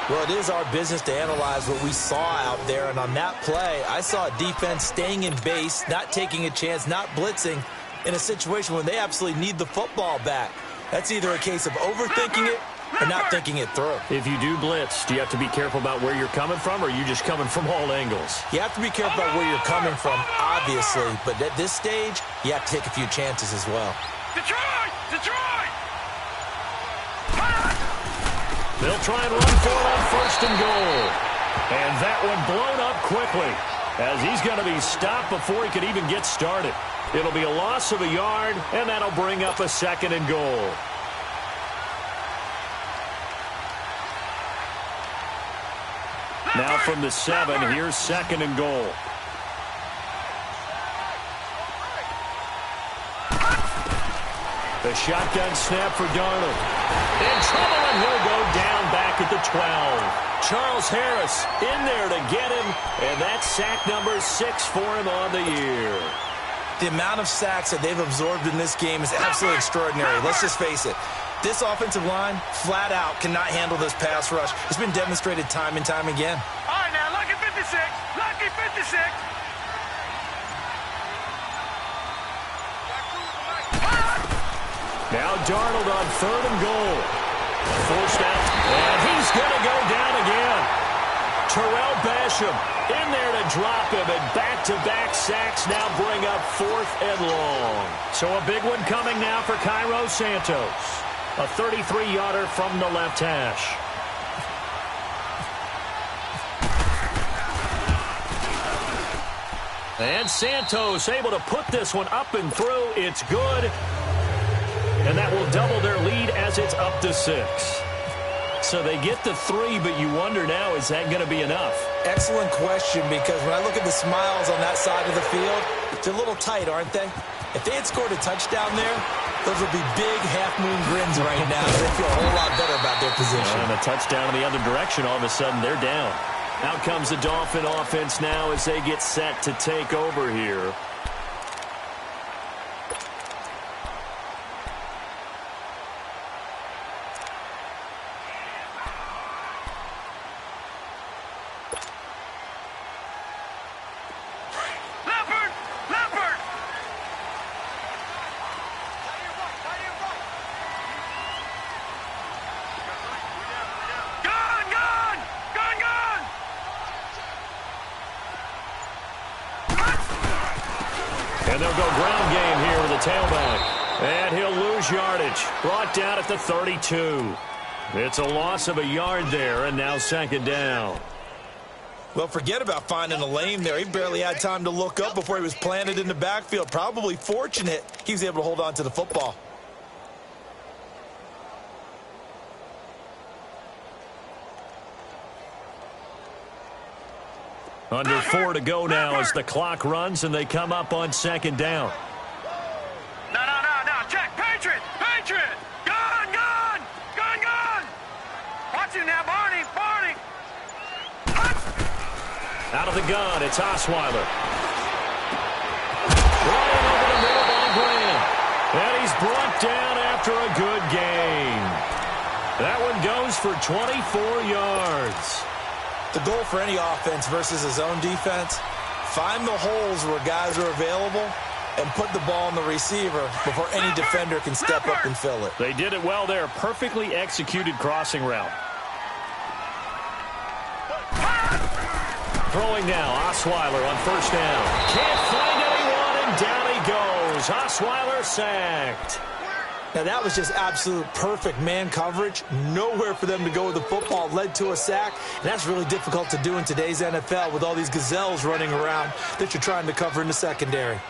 Well, it is our business to analyze what we saw out there. And on that play, I saw a defense staying in base, not taking a chance, not blitzing in a situation when they absolutely need the football back. That's either a case of overthinking it or not thinking it through. If you do blitz, do you have to be careful about where you're coming from, or are you just coming from all angles? You have to be careful about where you're coming from, obviously. But at this stage, you have to take a few chances as well. Detroit! Detroit! They'll try and run for it on 1st and goal. And that one blown up quickly as he's going to be stopped before he could even get started. It'll be a loss of a yard, and that'll bring up a 2nd and goal. Now from the 7, here's 2nd and goal. The shotgun snap for Darnold. In trouble, and he'll go down back at the 12. Charles Harris in there to get him, and that's sack number 6 for him on the year. The amount of sacks that they've absorbed in this game is absolutely extraordinary. Let's just face it. This offensive line, flat out, cannot handle this pass rush. It's been demonstrated time and time again. All right, now, lucky 56. Lucky 56. Now Darnold on 3rd and goal. Forced out, and he's going to go down again. Terrell Basham in there to drop him, and back-to-back sacks now bring up 4th and long. So a big one coming now for Cairo Santos. A 33-yarder from the left hash. And Santos able to put this one up and through. It's good. And that will double their lead as it's up to 6. So they get the 3, but you wonder now, is that going to be enough? Excellent question, because when I look at the smiles on that side of the field, they're a little tight, aren't they? If they had scored a touchdown there, those would be big half-moon grins right now. They feel a whole lot better about their position. And a touchdown in the other direction, all of a sudden they're down. Out comes the Dolphin offense now as they get set to take over here. And they'll go ground game here with the tailback. And he'll lose yardage. Brought down at the 32. It's a loss of a yard there, and now 2nd down. Well, forget about finding a lane there. He barely had time to look up before he was planted in the backfield. Probably fortunate he was able to hold on to the football. Under 4 to go now as the clock runs and they come up on 2nd down. No. Check. Patriot. Gun. Watch it now, Barney. Out of the gun, it's Osweiler. Flying over the middle by Graham. And he's brought down after a good gain. That one goes for 24 yards. The goal for any offense versus his own defense, find the holes where guys are available and put the ball on the receiver before any defender can step up and fill it. They did it well there. Perfectly executed crossing route. Throwing now, Osweiler on 1st down. Can't find anyone, and down he goes. Osweiler sacked. Now, that was just absolute perfect man coverage. Nowhere for them to go with the football. Led to a sack, and that's really difficult to do in today's NFL with all these gazelles running around that you're trying to cover in the secondary.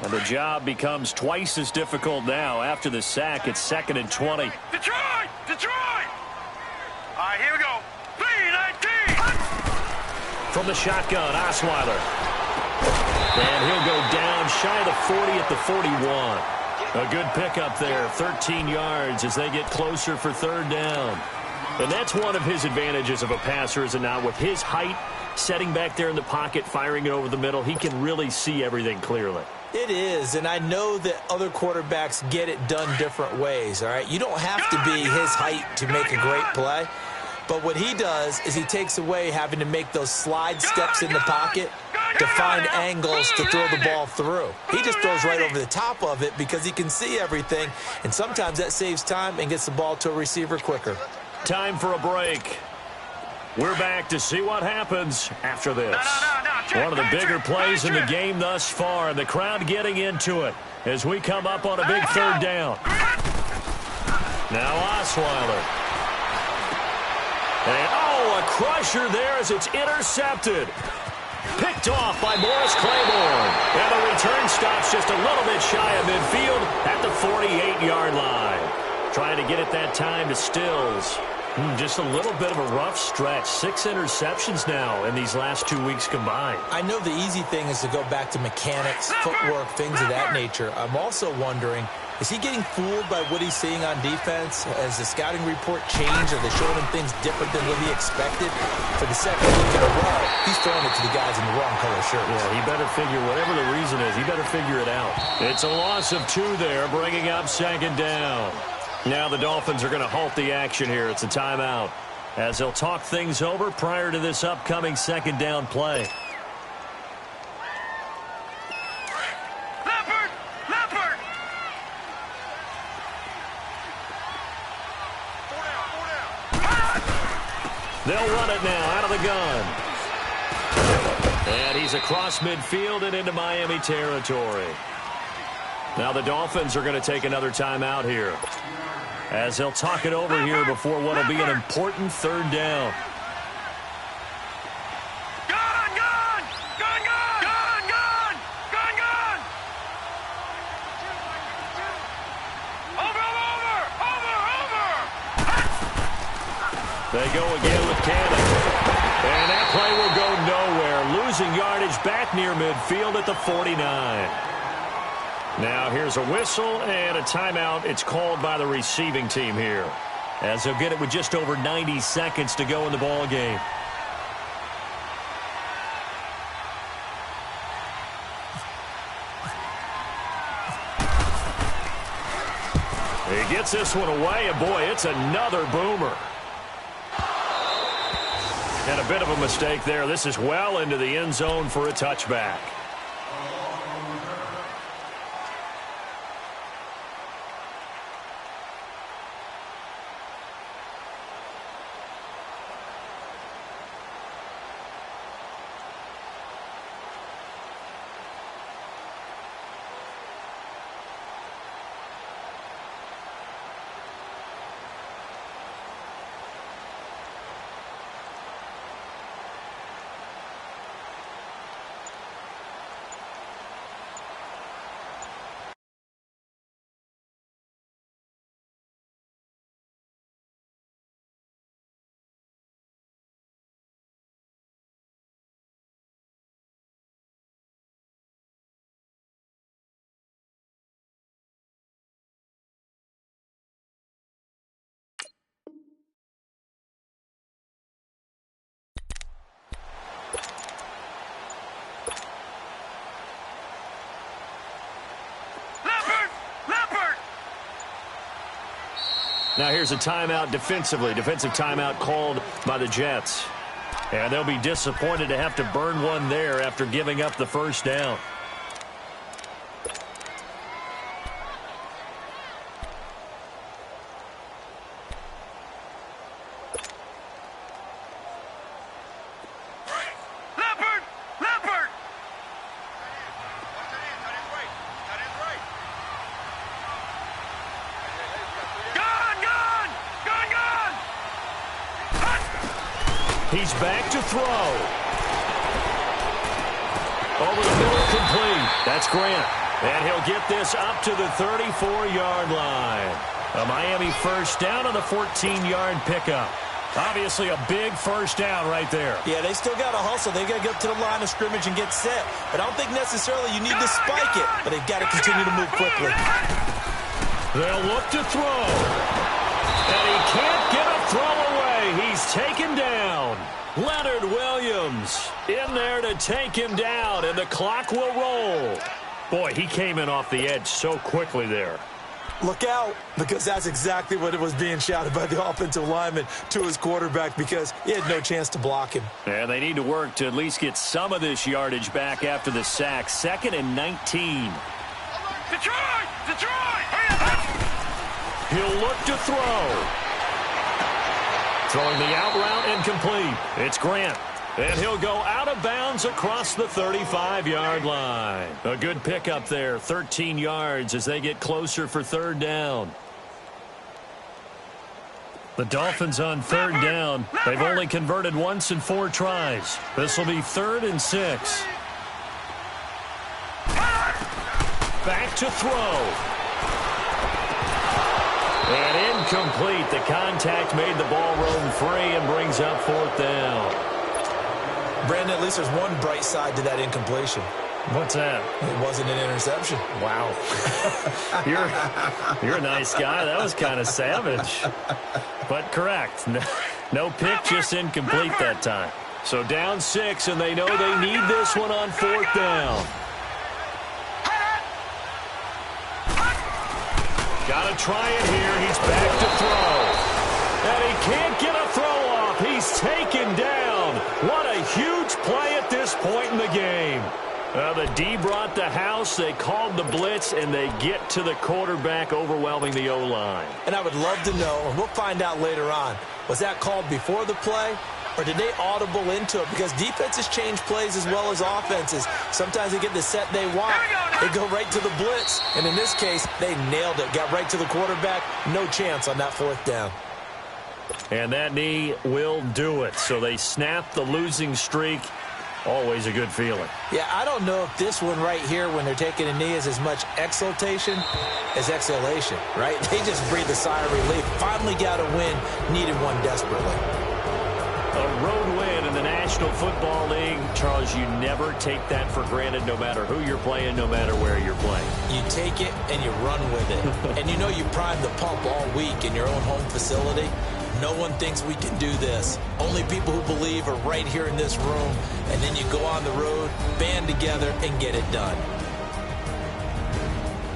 And the job becomes twice as difficult now. After the sack, it's 2nd and 20. Detroit! All right, here we go. 3-19. From the shotgun, Osweiler. And he'll go down shy of the 40 at the 41. A good pickup there, 13 yards as they get closer for 3rd down. And that's one of his advantages of a passer, is it not? With his height, setting back there in the pocket, firing it over the middle, he can really see everything clearly. It is, and I know that other quarterbacks get it done different ways, all right? You don't have to be his height to make a great play. But what he does is he takes away having to make those slide steps in the pocket to find angles to throw the ball through. He just throws right over the top of it because he can see everything, and sometimes that saves time and gets the ball to a receiver quicker. Time for a break. We're back to see what happens after this. One of the bigger plays in the game thus far, and the crowd getting into it as we come up on a big 3rd down. Now Osweiler. And, a crusher there as it's intercepted. Picked off by Morris Claiborne. And the return stops just a little bit shy of midfield at the 48-yard line. Trying to get it that time to Stills. Just a little bit of a rough stretch. 6 interceptions now in these last 2 weeks combined. I know the easy thing is to go back to mechanics, footwork, things of that nature. I'm also wondering, is he getting fooled by what he's seeing on defense? Has the scouting report changed? Are they showing him things different than what he expected? For the 2nd week in a row, he's throwing it to the guys in the wrong color shirts. Yeah, he better figure, whatever the reason is, he better figure it out. It's a loss of 2 there, bringing up 2nd down. Now the Dolphins are going to halt the action here. It's a timeout as they'll talk things over prior to this upcoming 2nd down play. They'll run it now out of the gun. And he's across midfield and into Miami territory. Now the Dolphins are going to take another timeout here, as they'll talk it over here before what will be an important third down. They go again with Cannon. And that play will go nowhere. Losing yardage back near midfield at the 49. Now here's a whistle and a timeout. It's called by the receiving team here, as they'll get it with just over 90 seconds to go in the ball game. He gets this one away, and boy, it's another boomer. And a bit of a mistake there. This is well into the end zone for a touchback. Now here's a timeout defensively. Defensive timeout called by the Jets. And they'll be disappointed to have to burn one there after giving up the first down. He's back to throw. Over the middle, complete. That's Grant. And he'll get this up to the 34-yard line. A Miami first down on the 14-yard pickup. Obviously a big first down right there. Yeah, they still got to hustle. They got to get to the line of scrimmage and get set. But I don't think necessarily you need to spike it. But they've got to continue to move quickly. They'll look to throw. And he can't get a throw away. He's taken down. Leonard Williams in there to take him down, and the clock will roll. Boy, he came in off the edge so quickly there. Look out, because that's exactly what it was being shouted by the offensive lineman to his quarterback, because he had no chance to block him. And they need to work to at least get some of this yardage back after the sack. 2nd and 19. Detroit! He'll look to throw. Throwing the out route incomplete. It's Grant. And he'll go out of bounds across the 35-yard line. A good pickup there, 13 yards as they get closer for third down. The Dolphins on third down. They've only converted once in 4 tries. This will be 3rd and 6. Back to throw. And incomplete. The contact made the ball roam free and brings up 4th down. Brandon, at least there's one bright side to that incompletion. What's that? It wasn't an interception. Wow. You're a nice guy. That was kind of savage. But correct. No pick, just incomplete that time. So down 6, and they know they need this one on 4th down. Got to try it here. He's back to throw. And he can't get a throw off. He's taken down. What a huge play at this point in the game. The D brought the house. They called the blitz, and they get to the quarterback, overwhelming the O-line. And I would love to know, and we'll find out later on, was that called before the play or did they audible into it? Because defenses change plays as well as offenses. Sometimes they get the set they want. They go right to the blitz. And in this case, they nailed it. Got right to the quarterback. No chance on that fourth down. And that knee will do it. So they snap the losing streak. Always a good feeling. Yeah, I don't know if this one right here, when they're taking a knee, is as much exultation as exhalation, right? They just breathe a sigh of relief. Finally got a win. Needed one desperately. A road win in the National Football League. Charles, you never take that for granted, no matter who you're playing, no matter where you're playing. You take it and you run with it. And you know you primed the pump all week in your own home facility. No one thinks we can do this. Only people who believe are right here in this room. And then you go on the road, band together, and get it done.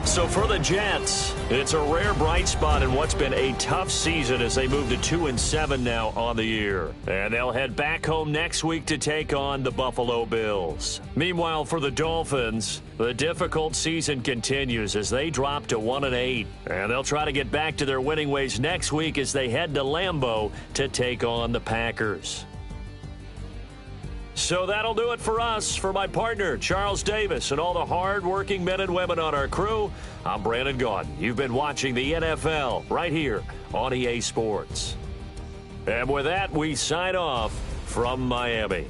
So for the Jets, it's a rare bright spot in what's been a tough season as they move to 2-7 now on the year. And they'll head back home next week to take on the Buffalo Bills. Meanwhile, for the Dolphins, the difficult season continues as they drop to 1-8. And they'll try to get back to their winning ways next week as they head to Lambeau to take on the Packers. So that'll do it for us. For my partner, Charles Davis, and all the hard-working men and women on our crew, I'm Brandon Gaudin. You've been watching the NFL right here on EA Sports. And with that, we sign off from Miami.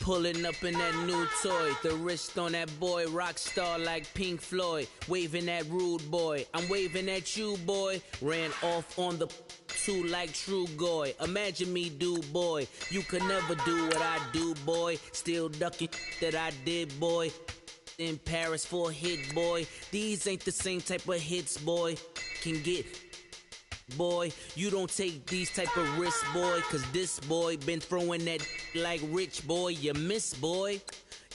Pulling up in that new toy, the wrist on that boy, rock star like Pink Floyd, waving at rude boy, I'm waving at you boy, ran off on the two like true goy, imagine me do boy, you could never do what I do boy, still ducking that I did boy, in Paris for a hit boy, these ain't the same type of hits boy, can get boy, you don't take these type of risks, boy, cause this boy been throwing that like rich boy, you miss, boy.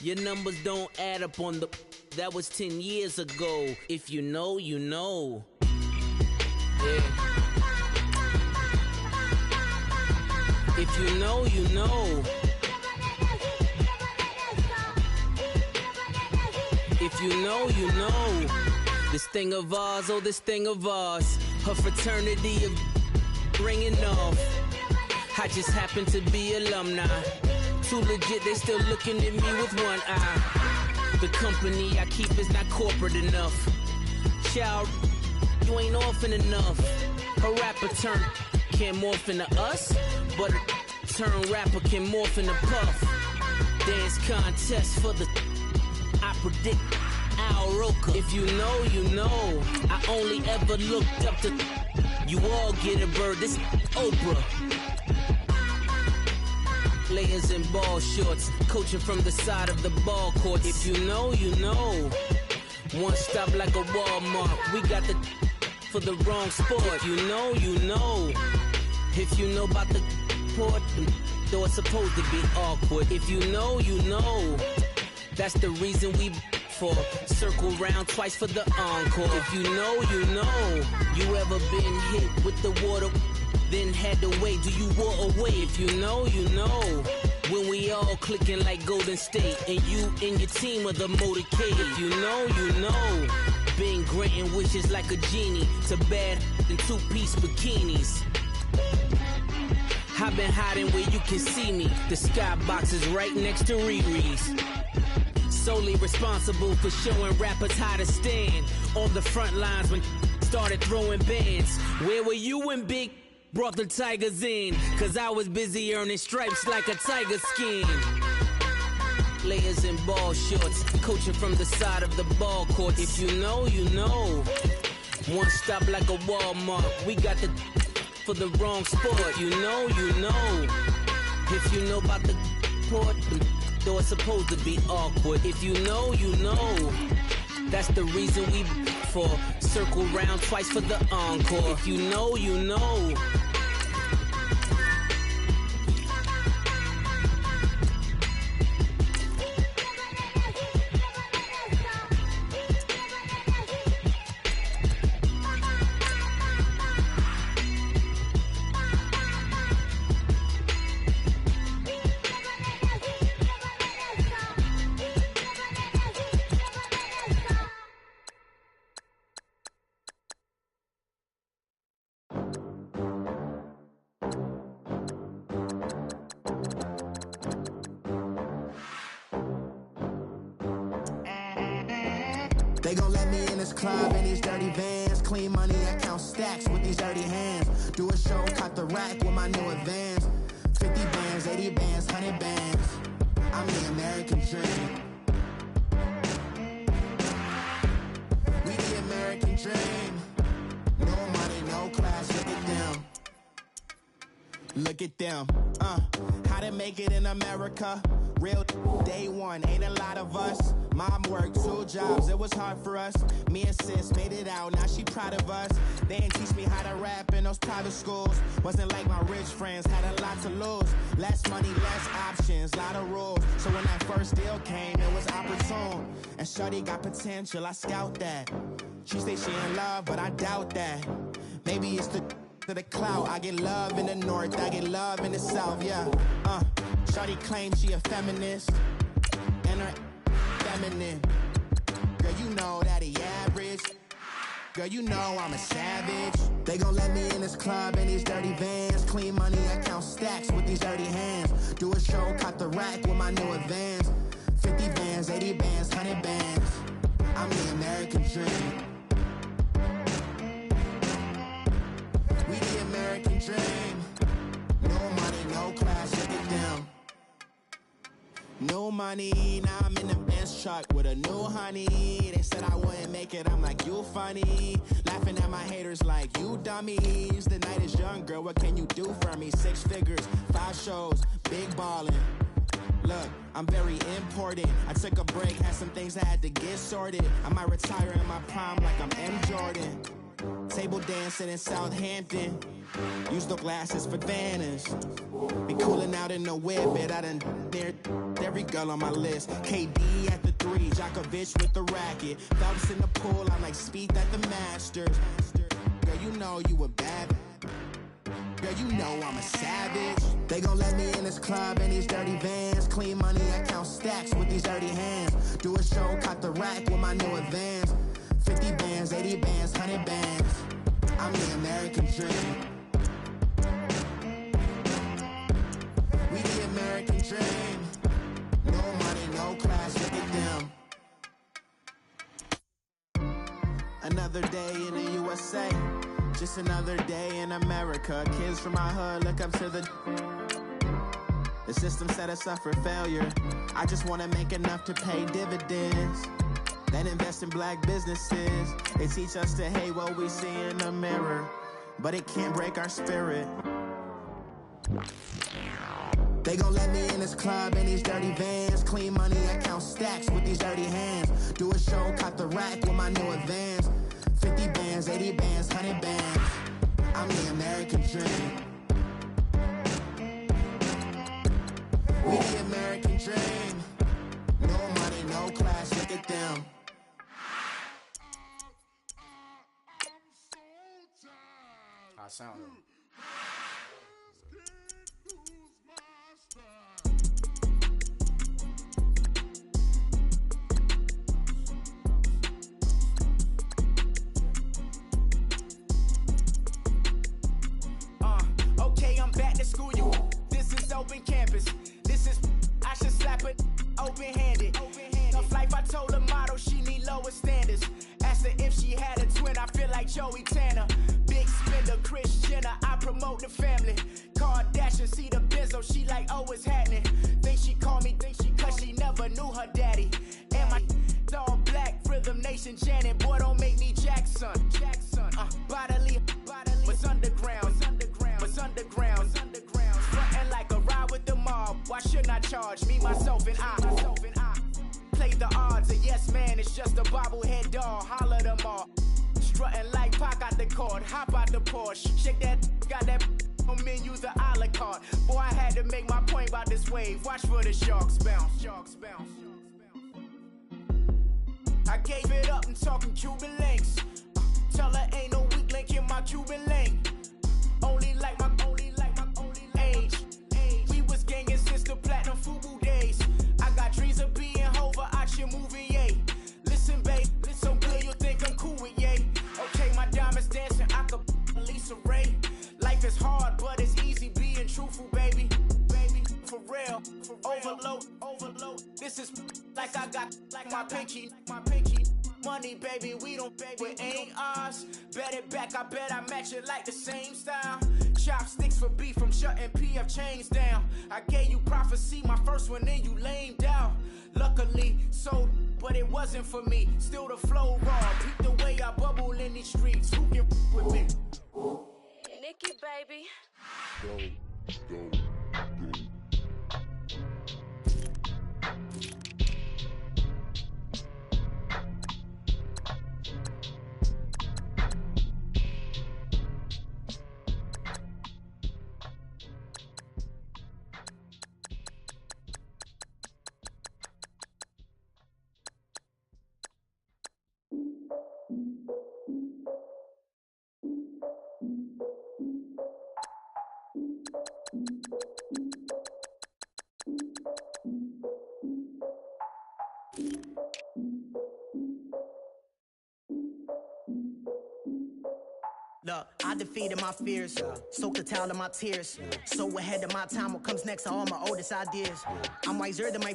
Your numbers don't add up on the, that was 10 years ago. If you know, you know. Yeah. If you know, you know. If you know, you know. This thing of ours, oh, this thing of ours. Her fraternity of ringing off. I just happen to be alumni. Too legit, they still looking at me with one eye. The company I keep is not corporate enough. Child, you ain't orphan enough. A rapper turn can't morph into us, but a turn rapper can morph into puff. Dance contest for the, I predict Al Roker. If you know, you know. I only ever looked up to, you all get a bird, this Oprah. Players in ball shorts, coaching from the side of the ball court. If you know, you know. One stop like a Walmart, we got the for the wrong sport. If you know, you know. If you know about the port, though it's supposed to be awkward. If you know, you know. That's the reason we for circle round twice for the encore. If you know, you know. You ever been hit with the water, then had to wait? Do you walk away? If you know, you know. When we all clicking like Golden State, and you and your team are the motorcade. If you know, you know. Been granting wishes like a genie to bad in two-piece bikinis. I've been hiding where you can see me. The skybox is right next to Riri's. Solely responsible for showing rappers how to stand on the front lines when started throwing bands. Where were you when Big brought the Tigers in? Cause I was busy earning stripes like a tiger skin. Layers and ball shorts, coaching from the side of the ball court. If you know, you know. One stop like a Walmart. We got the for the wrong sport. You know, you know. If you know about the port, the door's supposed to be awkward. If you know, you know. That's the reason we for circle round twice for the encore. If you know, you know. They gon' let me in this club in these dirty vans. Clean money, I count stacks with these dirty hands. Do a show, cut the rack with my new advance. 50 bands, 80 bands, 100 bands. I'm the American dream. We the American dream. No money, no class, look at them. Look at them, how to make it in America. Real day one, ain't a lot of us. Mom worked 2 jobs, it was hard for us. Me and sis made it out, now she proud of us. They ain't teach me how to rap in those private schools. Wasn't like my rich friends, had a lot to lose. Less money, less options, lot of rules. So when that first deal came, it was opportune. And shorty got potential, I scout that. She say she in love, but I doubt that. Maybe it's to the clout. I get love in the north, I get love in the south, yeah. Shorty claims she a feminist, and her feminine. Girl, you know that he average. Girl, you know I'm a savage. They gon' let me in this club in these dirty vans. Clean money, I count stacks with these dirty hands. Do a show, cut the rack with my new advance. 50 bands, 80 bands, 100 bands. I'm the American dream. We the American dream. No money, no class, look at them. No money, now I'm in the Benz truck with a new honey. They said I wouldn't make it, I'm like, you funny. Laughing at my haters like, you dummies. The night is young, girl, what can you do for me? 6 figures, 5 shows, big ballin'. Look, I'm very important. I took a break, had some things I had to get sorted. I might retire in my prime like I'm M. Jordan. Table dancing in Southampton. Use the glasses for Vannas. Be cooling out in the whip, bet I done dared every girl on my list. KD at the 3, Djokovic with the racket. Phelps in the pool, I'm like Speed at the Masters. Girl, you know you a bad. Girl, you know I'm a savage. They gon' let me in this club in these dirty vans. Clean money, I count stacks with these dirty hands. Do a show, cut the rack with my new advance. 50 bands, 80 bands, 100 bands. I'm the American dream. We the American dream. No money, no class, look at them. Another day in the USA. Just another day in America. Kids from my hood look up to the system set us up for failure. I just wanna make enough to pay dividends. Then invest in black businesses. They teach us to hate what we see in the mirror, but it can't break our spirit. They gon' let me in this club in these dirty vans. Clean money, I count stacks with these dirty hands. Do a show, cut the rack with my new advance. 50 bands, 80 bands, 100 bands. I'm the American dream. We the American dream. No money, no class, look at them. I sound like Joey Tanner. Big spender, Kris Jenner, I promote the family. Kardashian, see the benzo, she like, oh, it's happening. Think she call me, cause she never knew her daddy. And my all black, Rhythm Nation, Janet, boy, don't make me Jackson. Bodily, was underground, was underground. Frontin' like a ride with the mob, why shouldn't I charge me, myself, and I? Play the odds, a yes man, it's just a bobblehead doll, holler them all. Strutting like Pac out the court, hop out the Porsche, shake that, got that on menus the a la carte. Boy, I had to make my point about this wave, watch for the sharks bounce, sharks bounce. I gave it up, I'm talking Cuban links. Tell her ain't no weak link in my Cuban link. Only like my age. We was gangin' since the platinum FUBU days. I got dreams of being Hova out your movie, yay. Listen, babe, listen good, you think I'm cool with yay. Okay, my diamonds dancing, I could Lisa Ray. Life is hard, but it's easy being truthful, baby. For real, overload. This is like I got like my pinky. Money, baby, we don't pay, it ain't ours. Bet it back, I bet I match it like the same style. Chopsticks for beef, from shutting PF chains down. I gave you prophecy, my first one, then you lamed out. Luckily, sold, but it wasn't for me. Still the flow raw, peep the way I bubble in these streets. Who can with me? Nikki, baby. Go. Look, I defeated my fears, soaked the towel in my tears. So ahead of my time, what comes next are all my oldest ideas. I'm wiser than my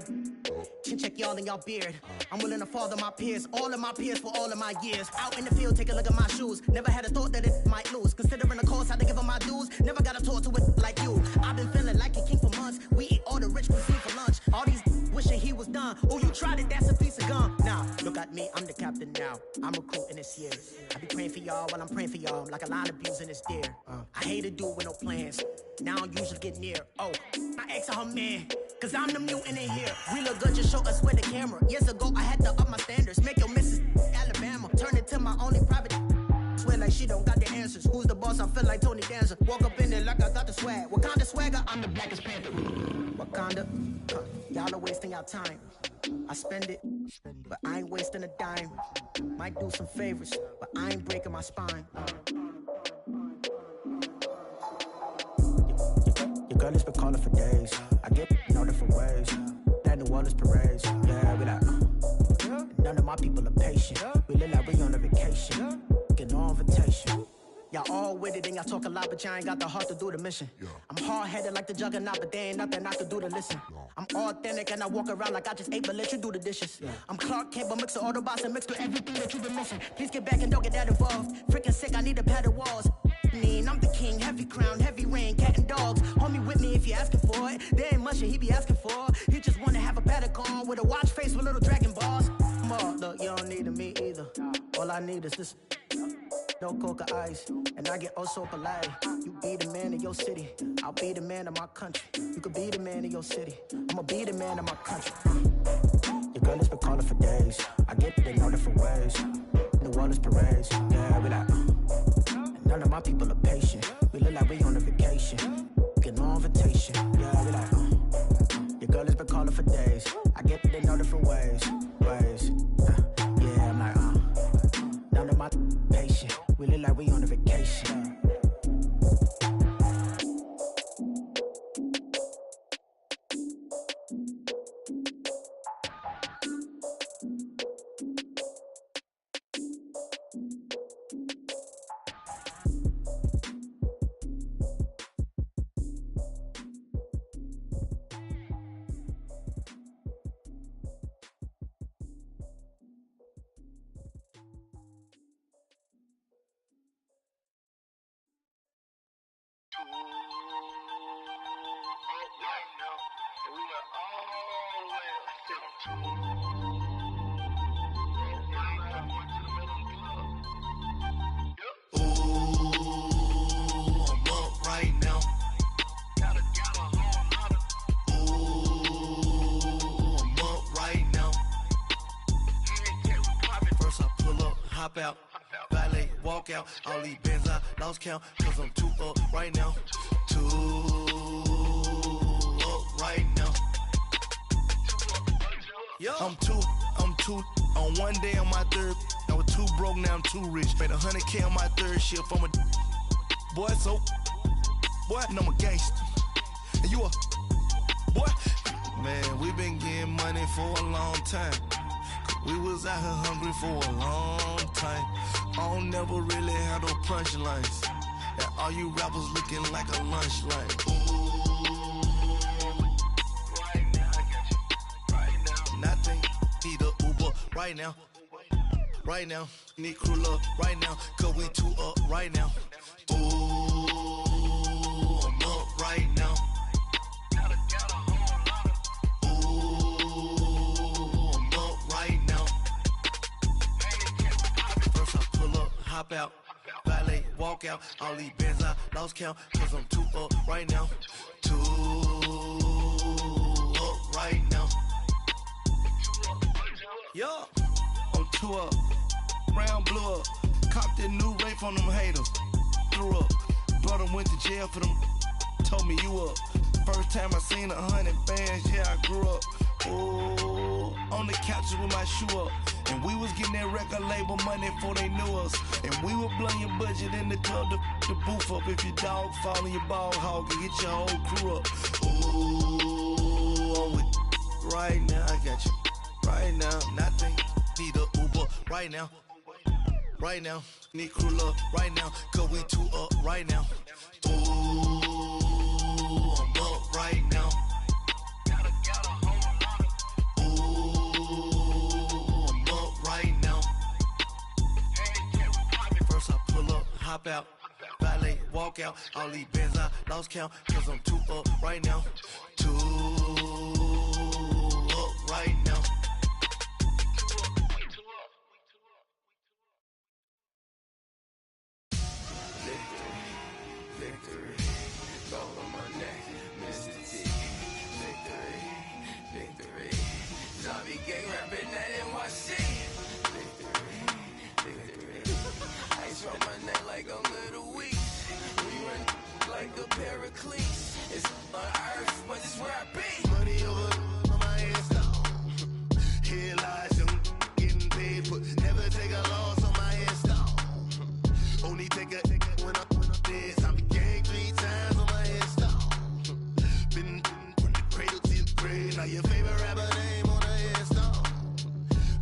chin check y'all in y'all beard. I'm willing to father my peers, all of my peers for all of my years. Out in the field, take a look at my shoes. Never had a thought that it might lose. Considering the cost, had to give them my dues. Never got a talk to it like you. I've been feeling like a king for months. We eat all the rich cuisine for lunch. All these wishing he was done. Oh, you tried it, that's a piece of gum. Now, look at me, I'm the captain now. I'm recruiting this year. I be praying for y'all while I'm praying for y'all. Like a line abusing this deer. I hate to do it with no plans. Now I don't usually get near. Oh, my ex her man. Cause I'm the mutant in here. We look good, just show us where the camera. Years ago, I had to up my standards. Make your missus Alabama. Turn it to my only private. Swear like she don't got the answers. Who's the boss? I feel like Tony Danza. Walk up in there like I got the swag. What kind of swagger? I'm the blackest panther. Wakanda. Y'all are wasting your time. I spend it, but I ain't wasting a dime. Might do some favors, but I ain't breaking my spine. Your girl has been calling for days. I get no different ways. That New Orleans parades. Yeah, we like. None of my people are patient. We look like we on a vacation. Get no invitation. Y'all all with it and y'all talk a lot, but y'all ain't got the heart to do the mission. I'm hard-headed like the juggernaut, but there ain't nothing I can do to listen. I'm authentic and I walk around like I just ate, but let you do the dishes. I'm Clark Kent, but mix the Autobots and mix with everything that you've been missing. Please get back and don't get that involved. Freaking sick, I need a padded walls. I'm the king, heavy crown, heavy rain, cat and dogs. Homie with me if you're asking for it. There ain't much that he be asking for. He just wanna have a paddock on with a watch face with little dragon balls. Look, you don't need me either. All I need is this. No coca ice, and I get oh so polite. You be the man of your city, I'll be the man of my country. You could be the man of your city, I'ma be the man of my country. Your girl has been calling for days. I get it in all different ways. New Orleans parades, yeah, we like. None of my people are patient. We look like we on a vacation. Get no invitation, yeah, we like. Your girl has been calling for days. I get it in all different ways. Yeah, I'm like, none of my patient. We look like we on a vacation. Hop out, valet, walk out. All these bands I lost count, cause I'm too up right now. Too up right now. I'm too on one day on my third. I was too broke, now I'm too rich. Made 100K on my third shift. I'm a boy, so boy, and I'm a gangster. And you a boy, man, we been getting money for a long time. We was out here hungry for a long time. I don't never really have no punchlines. And all you rappers looking like a lunch line. Ooh, right now, I got you. Right now, nothing. Need a Uber right now. Right now, need crew love right now. Cause we too up right now. Ooh, I'm up right now. Hop out, valet, walk out. All these bands I lost count, cause I'm too up right now. Too up right now. Yo, I'm too up. Round blew up. Copped that new rape on them haters. Threw up. Brother went to jail for them. Told me you up. First time I seen 100 bands, yeah, I grew up. Oh, on the couch with my shoe up. And we was getting that record label money before they knew us. And we were blowing your budget in the club to the booth up. If your dog fall in your ball hog and get your whole crew up. Ooh, I'm with right now, I got you. Right now, nothing. Need a Uber right now. Right now, need crew love right now. Cause we too up right now. Ooh, I'm up right now. Hop out, valet, walk out. All these bands I lost count, cause I'm too up right now. Too up right now. Victory, gold on my neck, Mr. T. Victory, zombie gang rapping that NYC. Ice on my neck like a little weak. We run like a Pericles. It's on earth, but it's where I be. Money over on my headstone. Here lies them getting paid, but never take a loss on my headstone. Only take a when I'm dead. I be gang 3 times on my headstone. Been from the cradle to the grave. Now your favorite rapper name on the headstone.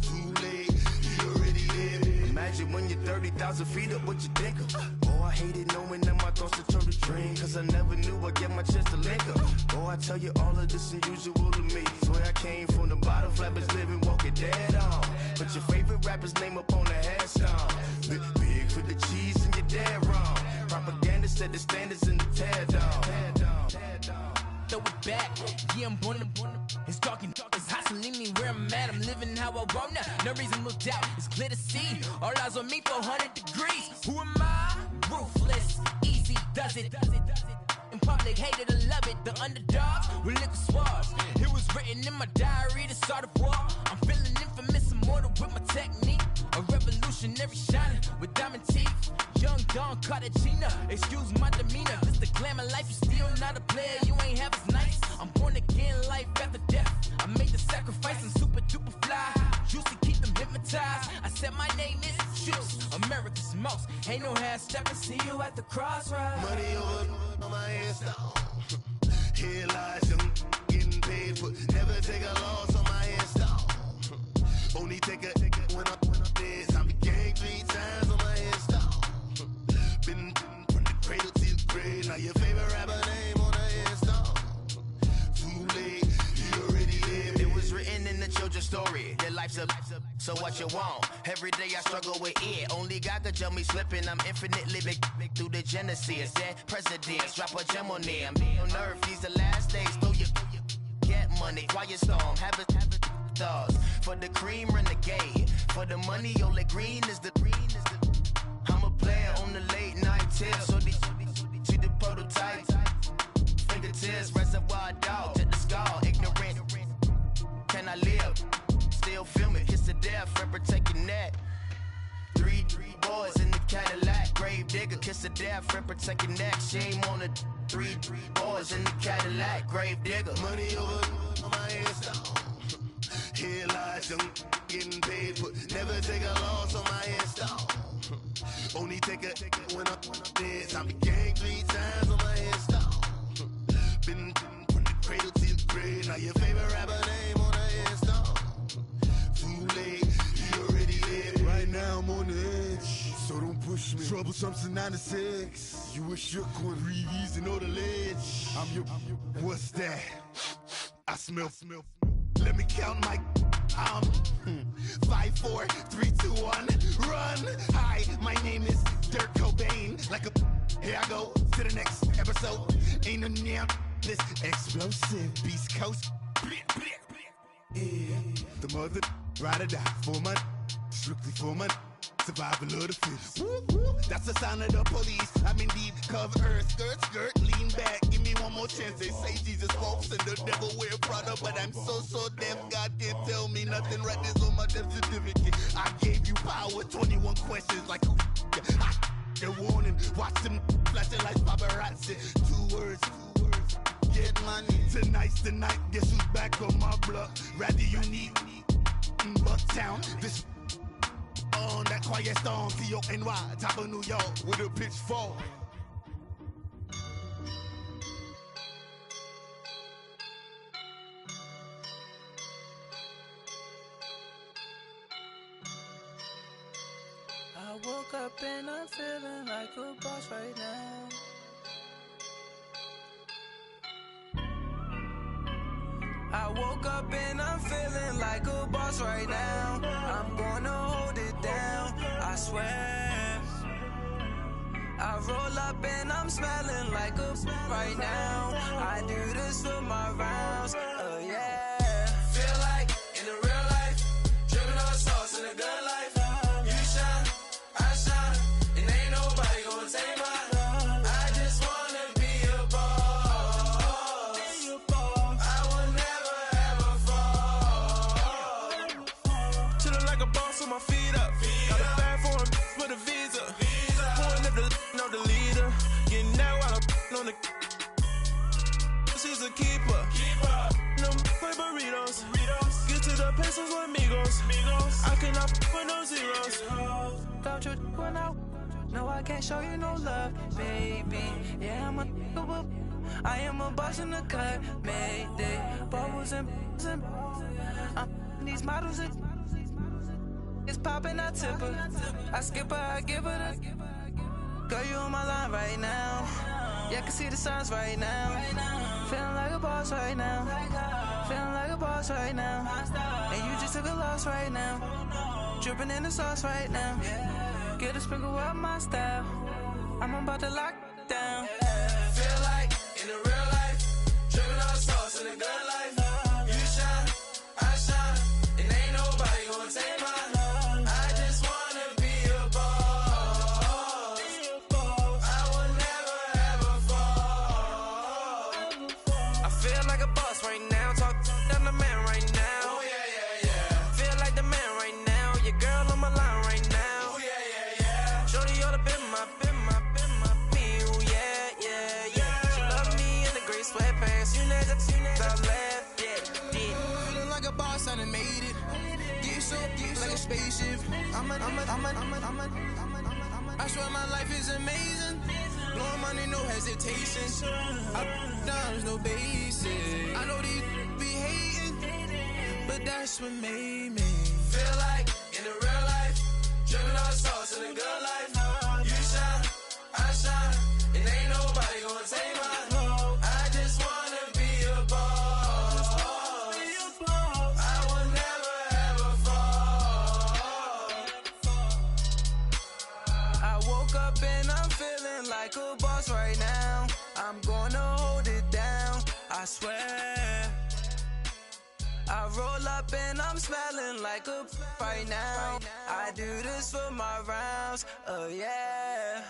Too late, you already live. Imagine when you're 30,000 feet up, what you think of? Oh, I hated knowing that my thoughts would turn to dream. Cause I never knew I'd get my chance to link up. Oh, I tell you all of this unusual to me. Swear I came from the bottom, flappers living, walking dead on. Put your favorite rapper's name up on the headstone. Big for the cheese and you're dead wrong. Propaganda set the standards in the tear down. Throw it back, yeah, I'm born to. It's dark and it's hot, so leave me where I'm at. I'm living how I want now. No reason to doubt, it's clear to see. All eyes on me, 400 degrees. Who am I? Ruthless, easy, does it. In public, hated or love it. The underdogs with liquor swabs. It was written in my diary to start a war. I'm feeling infamous, immortal with my technique. A revolutionary shining with diamond teeth. Young Don Cartagena, excuse my demeanor. This the glamour life, you still not a player. You ain't half as nice. I'm born again, life after death. I made the sacrifice and super duper fly. Juicy, keep them hypnotized. I said my name is Juice, America's most. Ain't no half stepping, see you at the crossroads. Money over on my headstone. Here lies them getting paid, but never take a loss on my headstone. Only take a when I'm dead. I be gang 3 times on my headstone. Been from the cradle to the grave. Now your favorite rapper name on the headstone. Too late, you already lived. It was written in the children's story. Their life's a so what you want? Every day I struggle with it. Only God could jump me slipping. I'm infinitely big through the Genesis. Dead presidents, drop a gem on them. On earth, these the last days. Throw your get money, quiet storm, have it stars. For the cream, renegade. For the money, only green is the I'm a player on the late night tips. So these see the prototype. Fingertips, reservoir dog, to the skull. Ignorant, can I live? Still film it, kiss to death, friend protect your neck. Three boys in the Cadillac, grave digger, kiss to death, friend protect your neck. Shame on the three boys in the Cadillac, grave digger. Money over on my headstone. Here lies young getting paid, but never take a loss on my headstone. Only take a when I'm dead. Time to gang 3 times on my headstone. Been from the cradle to the grave. Now your favorite rapper name on the headstone. Too late, you already dead. Right now I'm on the edge, so don't push me. Troublesome to 9 to 6. You a shook one, Reeves and all the ledge. I'm your. What's that? I smell. Let me count my. 5, 4, 3, 2, 1, run. Hi, my name is Dirk Cobain. Like a. Here I go to the next episode. Ain't no damn this explosive Beast Coast. Yeah, the mother ride or die for money, strictly for money. Survival of the fittest. That's the sign of the police. I'm indeed cover earth, skirt, lean back. Give me one more chance. They say Jesus walks and the devil wear Prada, but I'm so deaf. God can't tell me nothing. Right this on my death certificate. I gave you power. 21 questions like who? They're warning. Watch them flashing like paparazzi. 2 words. Get money. Tonight's the night. Guess who's back on my block? Rather you need Bucktown. This. On that quiet storm, T-O-N-Y, top of New York, with a pitchfork. I woke up and I'm feeling like a boss right now. I woke up and I'm feeling like a boss right now. I'm gonna hold it down, I swear. I roll up and I'm smelling like a right now. I do this for my rounds, yeah. Feel like in the real life, dripping on sauce in the good life. You shine, I shine, and ain't nobody gonna take mine. I just wanna be a boss. I will never ever fall. Chillin' like a boss with my feet up. Got a bag for him with a visa. Pulling up the know the leader. Getting that while I'm on the. She's a keeper. No play burritos. Get to the pesos with amigos. I cannot put no zeros. Don't you run out? No, I can't show you no love, baby. Yeah, I am a boss in the cut. Mayday. Bubbles and these models are. It's poppin', I tip her. I skip her, I give her the. Girl, you on my line right now. Yeah, I can see the signs right now. Feeling like a boss right now. Feeling like a boss right now. And you just took a loss right now. Dripping in the sauce right now. Get a sprinkle up my style. I'm about to lock down. Feel like in the real life, dripping on sauce in the good life. You shine, I shine, and ain't nobody gonna take mine. Spaceship. I swear my life is amazing. Blowing money, no hesitation. There's no basic. I know these be hating, but that's what made me feel like in the real life, dripping on sauce in the good life. You shine, I shine, and ain't nobody gonna take mine. I just wanna be a boss. I will never ever fall. like a boss right now. I'm gonna hold it down, I swear. I roll up and I'm smelling like a right now. I do this for my rounds, oh yeah.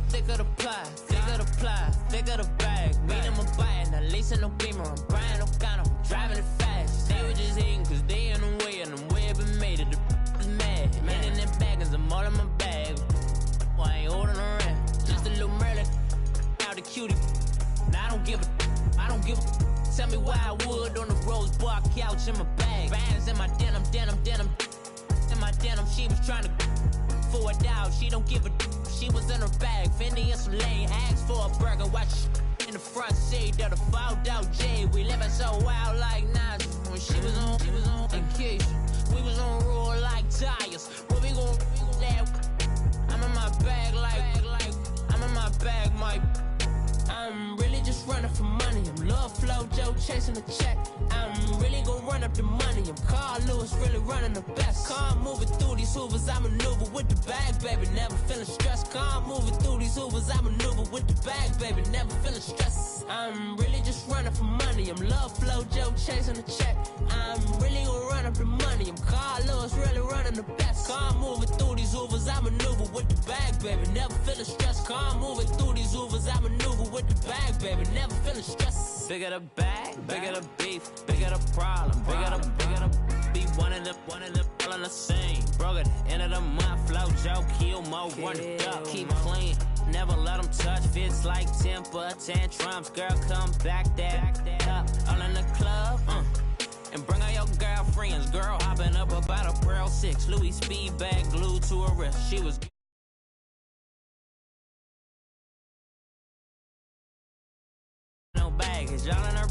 Thicker the pie, thicker the bag. Meet them a buying, at least in no beamer. I'm buying no gun, I'm driving it fast. They were just hating cause they in the way, and the way I've been made it. The is mad. Man in them baggins, I'm all in my bag. Well, I ain't holding around. Just a little Merlin, out the cutie. Now I don't give a. Tell me why I would on the rose bar couch in my bag. Bands in my denim. In my denim, she was trying to for a doubt. She don't give a. She was in her bag, Fendi and some lane. Asked for a burger, watch in the front seat of the fouled out J. We living so wild like Nas. When she was on vacation, we was on roll like tires. Where we gon' that? I'm in my bag like I'm in my bag, Mike. I'm really just running for money. I'm Love Flow Joe chasing the check. I'm really gon' run up the money. I'm Carl Lewis, really running the best. Car moving through these Hoovers, I maneuver with the bag, baby. Never feeling stressed. Car moving through these Hoovers, I maneuver with the bag, baby. Never feeling stressed. I'm really just running for money. I'm Love Flow Joe chasing the check. I'm really gon' run up the money. I'm Carl Lewis, really running the best. Car moving through these Hoovers, I maneuver with the bag, baby. Never feeling stressed. Car moving through these Hoovers, I maneuver with the bag, baby. Never feeling stressed. Bigger the bag, bigger the beef, bigger the problem, bigger the be one of the all in the same. Broke at the end of the month, Flow Joe, kill mo, run it up, keep clean. Never let them touch, fits like temper tantrums. Girl, come back that up, all in the club, and bring all your girlfriends. Girl hopping up about a Pearl 6, Louis speed bag glued to her wrist. She was no baggage, all in her